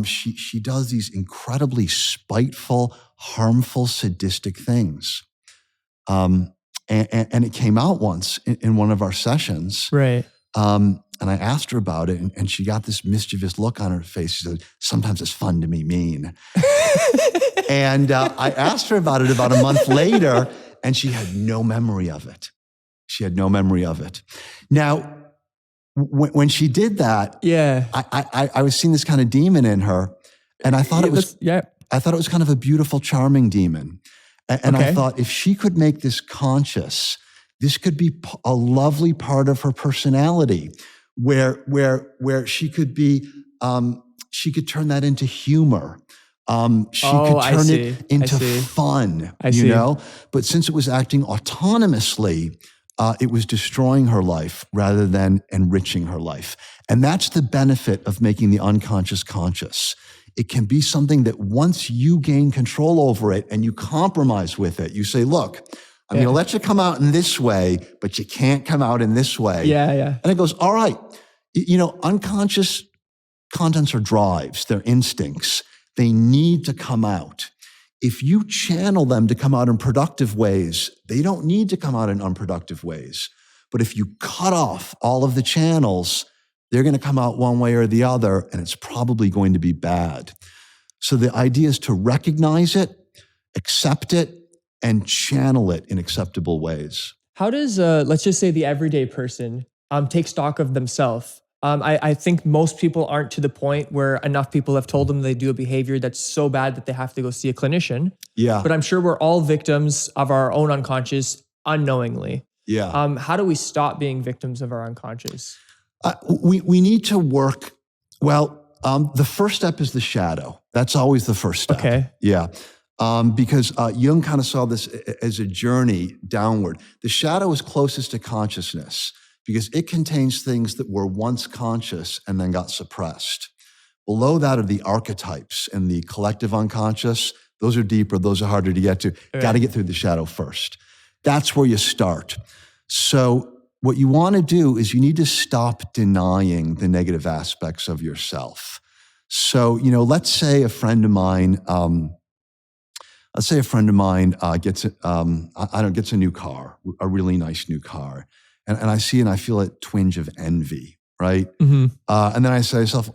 she does these incredibly spiteful, harmful, sadistic things. And it came out once in one of our sessions. Right. And I asked her about it, and she got this mischievous look on her face. She said, sometimes it's fun to be mean. And I asked her about it about a month later, and she had no memory of it. She had no memory of it. Now, when she did that, I was seeing this kind of demon in her, and I thought it was kind of a beautiful, charming demon. And I thought if she could make this conscious, this could be a lovely part of her personality, where she could be, she could turn that into humor. She could turn it into fun, you know? But since it was acting autonomously, it was destroying her life rather than enriching her life. And that's the benefit of making the unconscious conscious. It can be something that once you gain control over it and you compromise with it, you say, look, I'm going to let you come out in this way, but you can't come out in this way. Yeah. And it goes, all right, unconscious contents are drives, they're instincts. They need to come out. If you channel them to come out in productive ways, they don't need to come out in unproductive ways. But if you cut off all of the channels, they're going to come out one way or the other, and it's probably going to be bad. So the idea is to recognize it, accept it, and channel it in acceptable ways. How does, let's just say the everyday person take stock of themselves? I think most people aren't to the point where enough people have told them they do a behavior that's so bad that they have to go see a clinician. Yeah. But I'm sure we're all victims of our own unconscious unknowingly. Yeah. How do we stop being victims of our unconscious? We need to work, the first step is the shadow. That's always the first step. Okay. Yeah. Because Jung kind of saw this as a journey downward. The shadow is closest to consciousness because it contains things that were once conscious and then got suppressed. Below that are the archetypes and the collective unconscious. Those are deeper, those are harder to get to. Right. Got to get through the shadow first. That's where you start. So what you want to do is you need to stop denying the negative aspects of yourself. So, let's say a friend of mine, gets a new car, a really nice new car. And I see and I feel a twinge of envy, right? Mm-hmm. And then I say to myself,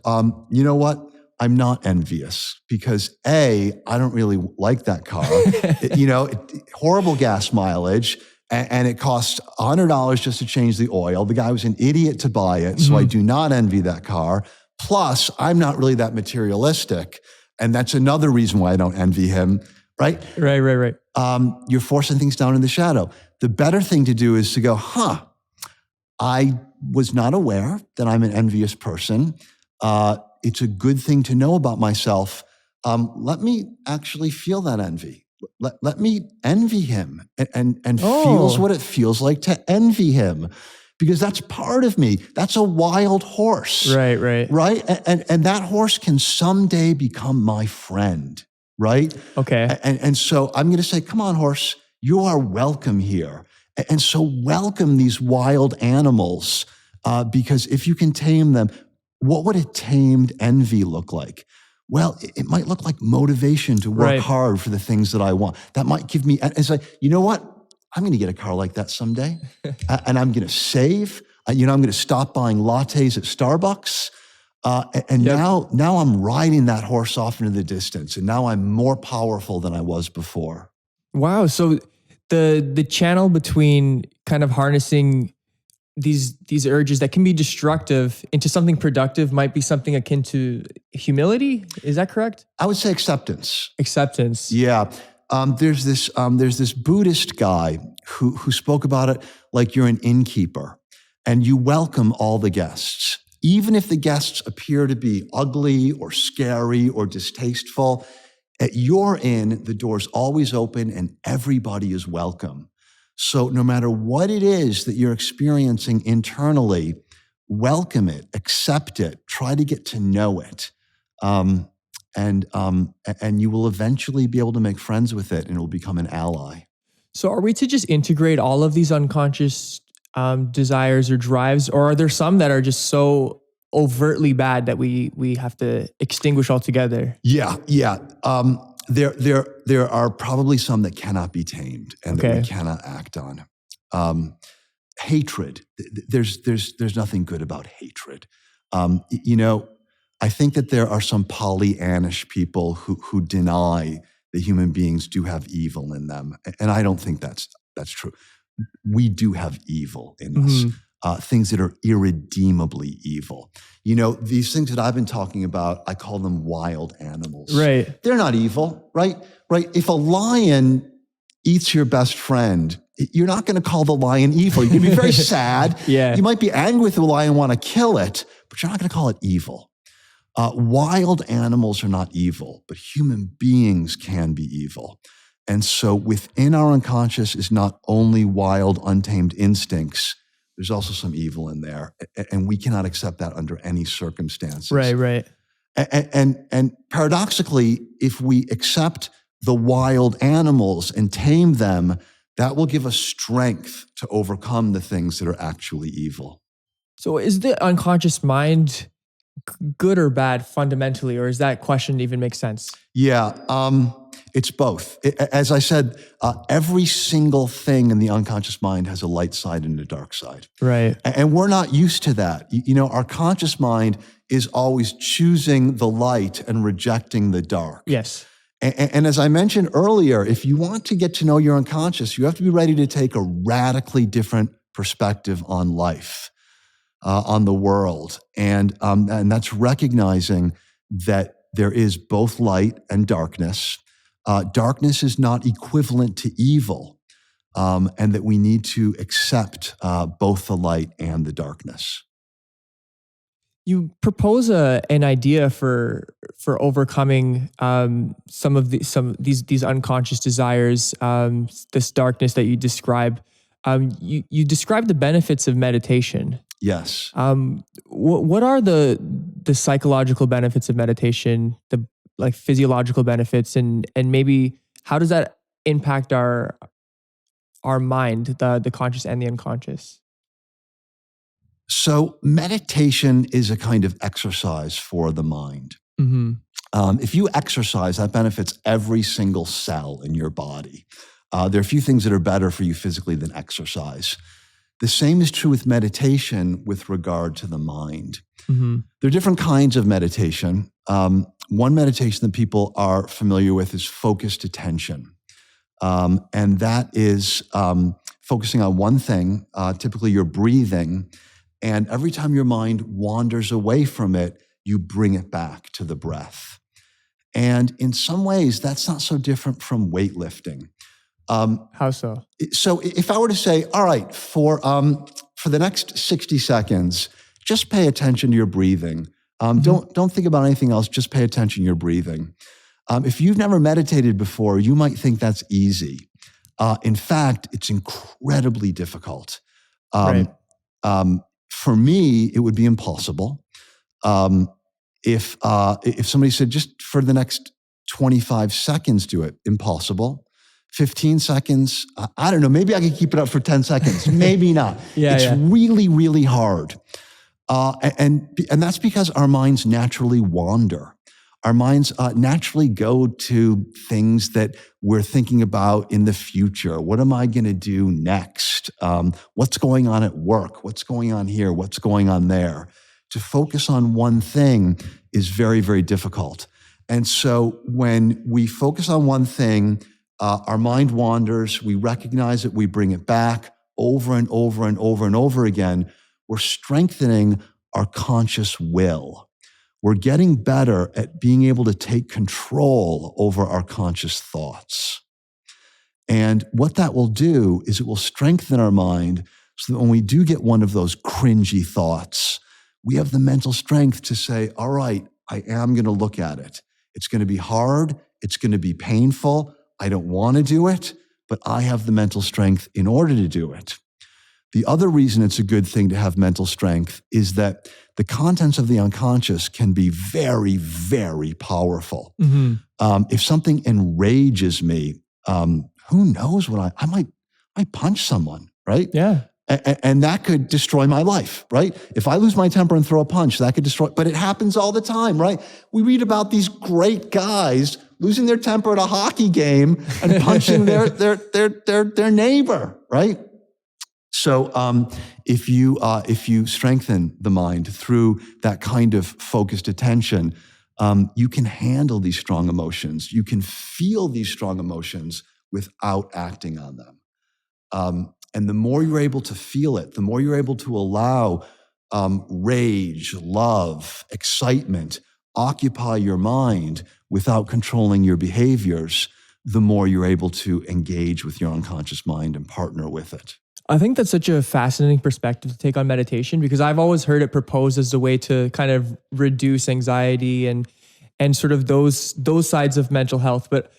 you know what? I'm not envious because A, I don't really like that car. Horrible gas mileage, and it costs $100 just to change the oil. The guy was an idiot to buy it, so I do not envy that car. Plus, I'm not really that materialistic, and that's another reason why I don't envy him, right? Right. You're forcing things down in the shadow. The better thing to do is to go, I was not aware that I'm an envious person. It's a good thing to know about myself. Let me actually feel that envy. Let me envy him and feels what it feels like to envy him, because that's part of me. That's a wild horse. Right. And that horse can someday become my friend, right? Okay. And so I'm going to say, come on, horse, you are welcome here. And so welcome these wild animals, because if you can tame them, what would a tamed envy look like? Well, it might look like motivation to work hard for the things that I want. That might give me, and say, you know what? I'm going to get a car like that someday, and I'm going to save. I'm going to stop buying lattes at Starbucks. Now I'm riding that horse off into the distance, and now I'm more powerful than I was before. Wow. So the channel between kind of harnessing these urges that can be destructive into something productive might be something akin to humility. Is that correct? I would say acceptance. Acceptance. Yeah. There's this Buddhist guy who spoke about it like you're an innkeeper, and you welcome all the guests. Even if the guests appear to be ugly or scary or distasteful, at your inn, the door's always open and everybody is welcome. So no matter what it is that you're experiencing internally, welcome it, accept it, try to get to know it. And you will eventually be able to make friends with it, and it will become an ally. So are we to just integrate all of these unconscious desires or drives, or are there some that are just so overtly bad that we have to extinguish altogether? Yeah. There are probably some that cannot be tamed and that we cannot act on. Hatred. There's nothing good about hatred. I think that there are some Pollyannish people who deny that human beings do have evil in them, and I don't think that's true. We do have evil in us. Things that are irredeemably evil. These things that I've been talking about, I call them wild animals. Right. They're not evil, right? If a lion eats your best friend, you're not going to call the lion evil. You're going to be very sad. Yeah. You might be angry with the lion, want to kill it, but you're not going to call it evil. Wild animals are not evil, but human beings can be evil. And so within our unconscious is not only wild, untamed instincts, there's also some evil in there, and we cannot accept that under any circumstances. Right. And paradoxically, if we accept the wild animals and tame them, that will give us strength to overcome the things that are actually evil. So is the unconscious mind good or bad fundamentally, or does that question even make sense? Yeah. It's both. As I said, every single thing in the unconscious mind has a light side and a dark side. Right. And we're not used to that. Our conscious mind is always choosing the light and rejecting the dark. Yes. And as I mentioned earlier, if you want to get to know your unconscious, you have to be ready to take a radically different perspective on life, on the world. And that's recognizing that there is both light and darkness. Darkness is not equivalent to evil, and that we need to accept both the light and the darkness. You propose an idea for overcoming some of these unconscious desires, this darkness that you describe. You describe the benefits of meditation. Yes. What are the psychological benefits of meditation? The physiological benefits, and maybe how does that impact our mind, the conscious and the unconscious? So meditation is a kind of exercise for the mind. If you exercise, that benefits every single cell in your body. There are a few things that are better for you physically than exercise. The same is true with meditation with regard to the mind. Mm-hmm. There are different kinds of meditation. One meditation that people are familiar with is focused attention. And that is focusing on one thing, typically your breathing. And every time your mind wanders away from it, you bring it back to the breath. And in some ways, that's not so different from weightlifting. How so? So if I were to say, all right, for the next 60 seconds, just pay attention to your breathing. Don't think about anything else. Just pay attention to your breathing. If you've never meditated before, you might think that's easy. In fact, it's incredibly difficult. Right. For me, it would be impossible. If somebody said, just for the next 25 seconds, do it, impossible. 15 seconds, I don't know, maybe I could keep it up for 10 seconds, maybe not. It's really, really hard. And that's because our minds naturally wander. Our minds naturally go to things that we're thinking about in the future. What am I going to do next? What's going on at work? What's going on here? What's going on there? To focus on one thing is very, very difficult. And so when we focus on one thing, our mind wanders, we recognize it, we bring it back over and over and over and over again. We're strengthening our conscious will. We're getting better at being able to take control over our conscious thoughts. And what that will do is it will strengthen our mind so that when we do get one of those cringy thoughts, we have the mental strength to say, all right, I am going to look at it. It's going to be hard. It's going to be painful. I don't want to do it, but I have the mental strength in order to do it. The other reason it's a good thing to have mental strength is that the contents of the unconscious can be very, very powerful. Mm-hmm. If something enrages me, who knows what I might punch someone, right? Yeah. And that could destroy my life, right? If I lose my temper and throw a punch, that could destroy, but it happens all the time, right? We read about these great guys losing their temper at a hockey game and punching their neighbor, right? So if you strengthen the mind through that kind of focused attention, you can handle these strong emotions. You can feel these strong emotions without acting on them. And the more you're able to feel it, the more you're able to allow rage, love, excitement occupy your mind without controlling your behaviors, the more you're able to engage with your unconscious mind and partner with it. I think that's such a fascinating perspective to take on meditation, because I've always heard it proposed as a way to kind of reduce anxiety and sort of those sides of mental health. But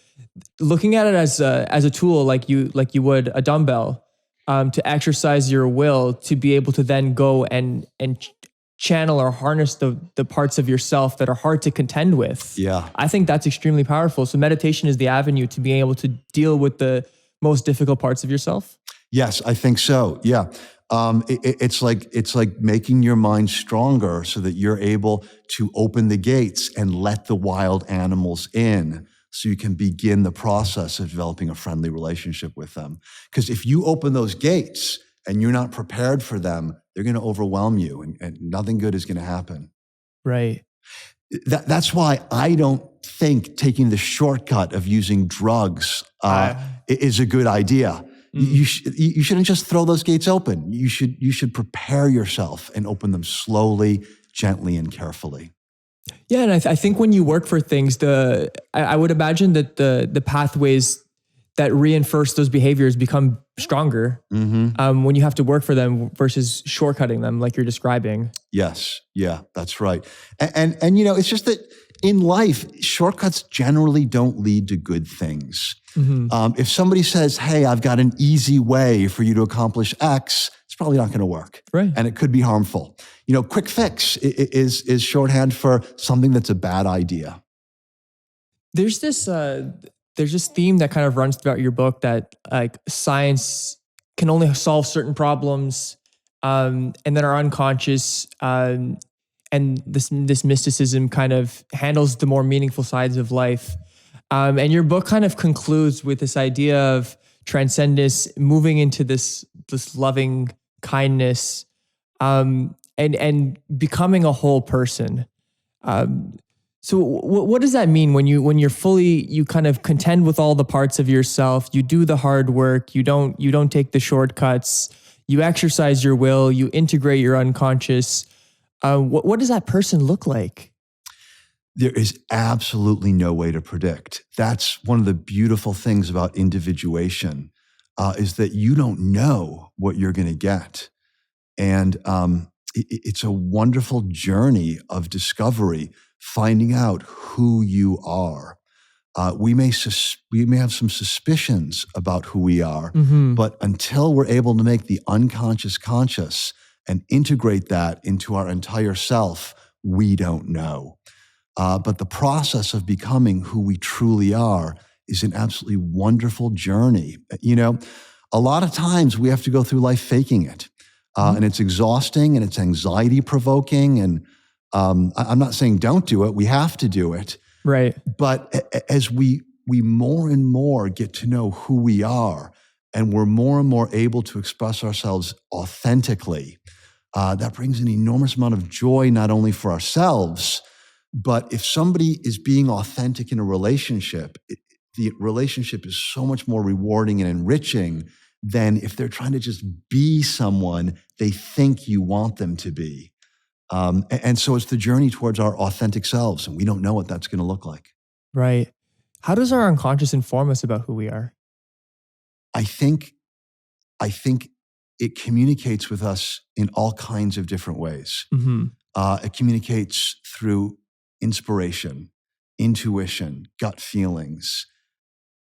looking at it as a tool, like you would a dumbbell, to exercise your will to be able to then go and channel or harness the parts of yourself that are hard to contend with. Yeah. I think that's extremely powerful. So meditation is the avenue to being able to deal with the most difficult parts of yourself. Yes, I think so. Yeah. It's like making your mind stronger so that you're able to open the gates and let the wild animals in, so you can begin the process of developing a friendly relationship with them. Because if you open those gates and you're not prepared for them, they're going to overwhelm you, and nothing good is going to happen. Right. That's why I don't think taking the shortcut of using drugs is a good idea. You shouldn't just throw those gates open. You should prepare yourself and open them slowly, gently, and carefully. Yeah, and I think when you work for things, I would imagine that the pathways that reinforce those behaviors become stronger when you have to work for them versus shortcutting them, like you're describing. Yes, yeah, that's right. And it's just that in life, shortcuts generally don't lead to good things. If somebody says, "Hey, I've got an easy way for you to accomplish X," it's probably not going to work, right? And it could be harmful. Quick fix is shorthand for something that's a bad idea. There's this theme that kind of runs throughout your book that like science can only solve certain problems, and then our unconscious and this mysticism kind of handles the more meaningful sides of life. And your book kind of concludes with this idea of transcendence, moving into this loving kindness, and becoming a whole person. So what does that mean when you're fully, you kind of contend with all the parts of yourself, you do the hard work, you don't take the shortcuts, you exercise your will, you integrate your unconscious. What does that person look like? There is absolutely no way to predict. That's one of the beautiful things about individuation, is that you don't know what you're going to get. And it's a wonderful journey of discovery, finding out who you are. We may have some suspicions about who we are, but until we're able to make the unconscious conscious and integrate that into our entire self, we don't know. But the process of becoming who we truly are is an absolutely wonderful journey. You know, a lot of times we have to go through life faking it. And it's exhausting and it's anxiety provoking. And I'm not saying don't do it. We have to do it. Right. But as we more and more get to know who we are, and we're more and more able to express ourselves authentically, that brings an enormous amount of joy, not only for ourselves, but if somebody is being authentic in a relationship, the relationship is so much more rewarding and enriching than if they're trying to just be someone they think you want them to be. And so it's the journey towards our authentic selves, and we don't know what that's going to look like. Right. How does our unconscious inform us about who we are? I think it communicates with us in all kinds of different ways. It communicates through inspiration, intuition, gut feelings,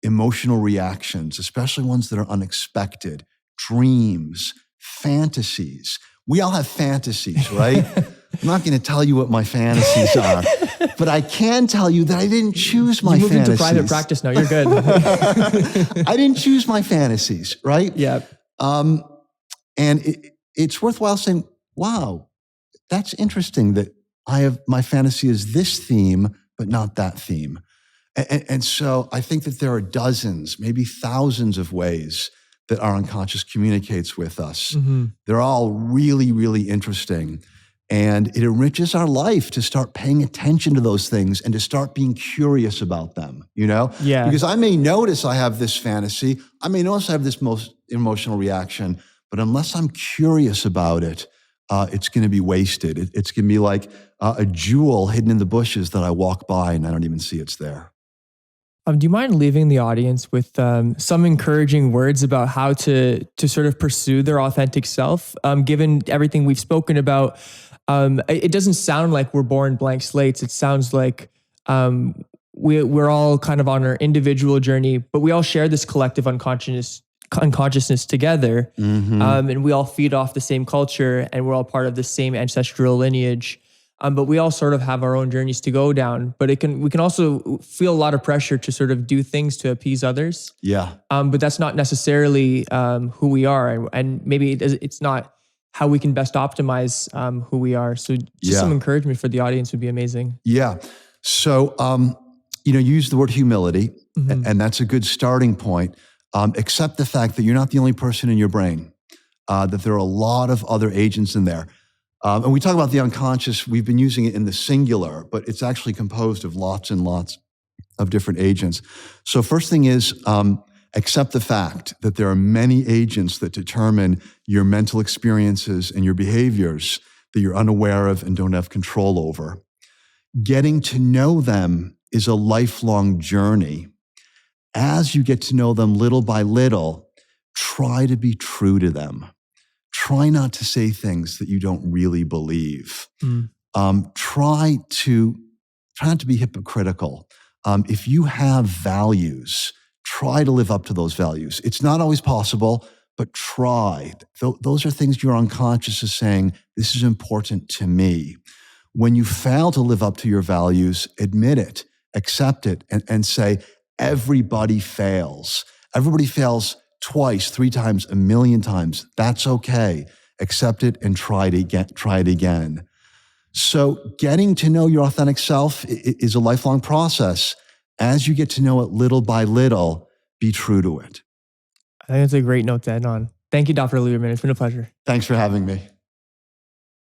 emotional reactions, especially ones that are unexpected, dreams, fantasies. We all have fantasies, right? I'm not going to tell you what my fantasies are, but I can tell you that I didn't choose my fantasies. You moved into private practice now. You're good. I didn't choose my fantasies, right? Yeah. And it's worthwhile saying, wow, that's interesting that my fantasy is this theme, but not that theme. And so I think that there are dozens, maybe thousands of ways that our unconscious communicates with us. They're all really, really interesting. And it enriches our life to start paying attention to those things and to start being curious about them, you know? Yeah. Because I may notice I have this fantasy, I may notice I have this most emotional reaction, but unless I'm curious about it, it's going to be wasted. It's going to be like a jewel hidden in the bushes that I walk by and I don't even see it's there. Do you mind leaving the audience with some encouraging words about how to sort of pursue their authentic self? Given everything we've spoken about, it doesn't sound like we're born blank slates. It sounds like we're all kind of on our individual journey, but we all share this collective unconsciousness together. And we all feed off the same culture, and we're all part of the same ancestral lineage. But we all sort of have our own journeys to go down. But we can also feel a lot of pressure to sort of do things to appease others. Yeah. But that's not necessarily who we are, and maybe it's not how we can best optimize who we are. So just some encouragement for the audience would be amazing. Yeah. So you use the word humility, and that's a good starting point. Accept the fact that you're not the only person in your brain, that there are a lot of other agents in there. And we talk about the unconscious, we've been using it in the singular, but it's actually composed of lots and lots of different agents. So first thing is, accept the fact that there are many agents that determine your mental experiences and your behaviors that you're unaware of and don't have control over. Getting to know them is a lifelong journey. As you get to know them little by little, try to be true to them. Try not to say things that you don't really believe. Try not to be hypocritical. If you have values, try to live up to those values. It's not always possible, but try. Those are things your unconscious is saying, this is important to me. When you fail to live up to your values, admit it, accept it, and say, everybody fails. Everybody fails twice, 3 times, 1,000,000 times. That's okay. Accept it and try it again. So getting to know your authentic self is a lifelong process. As you get to know it little by little, be true to it. I think it's a great note to end on. Thank you, Dr. Lieberman. It's been a pleasure. Thanks for having me.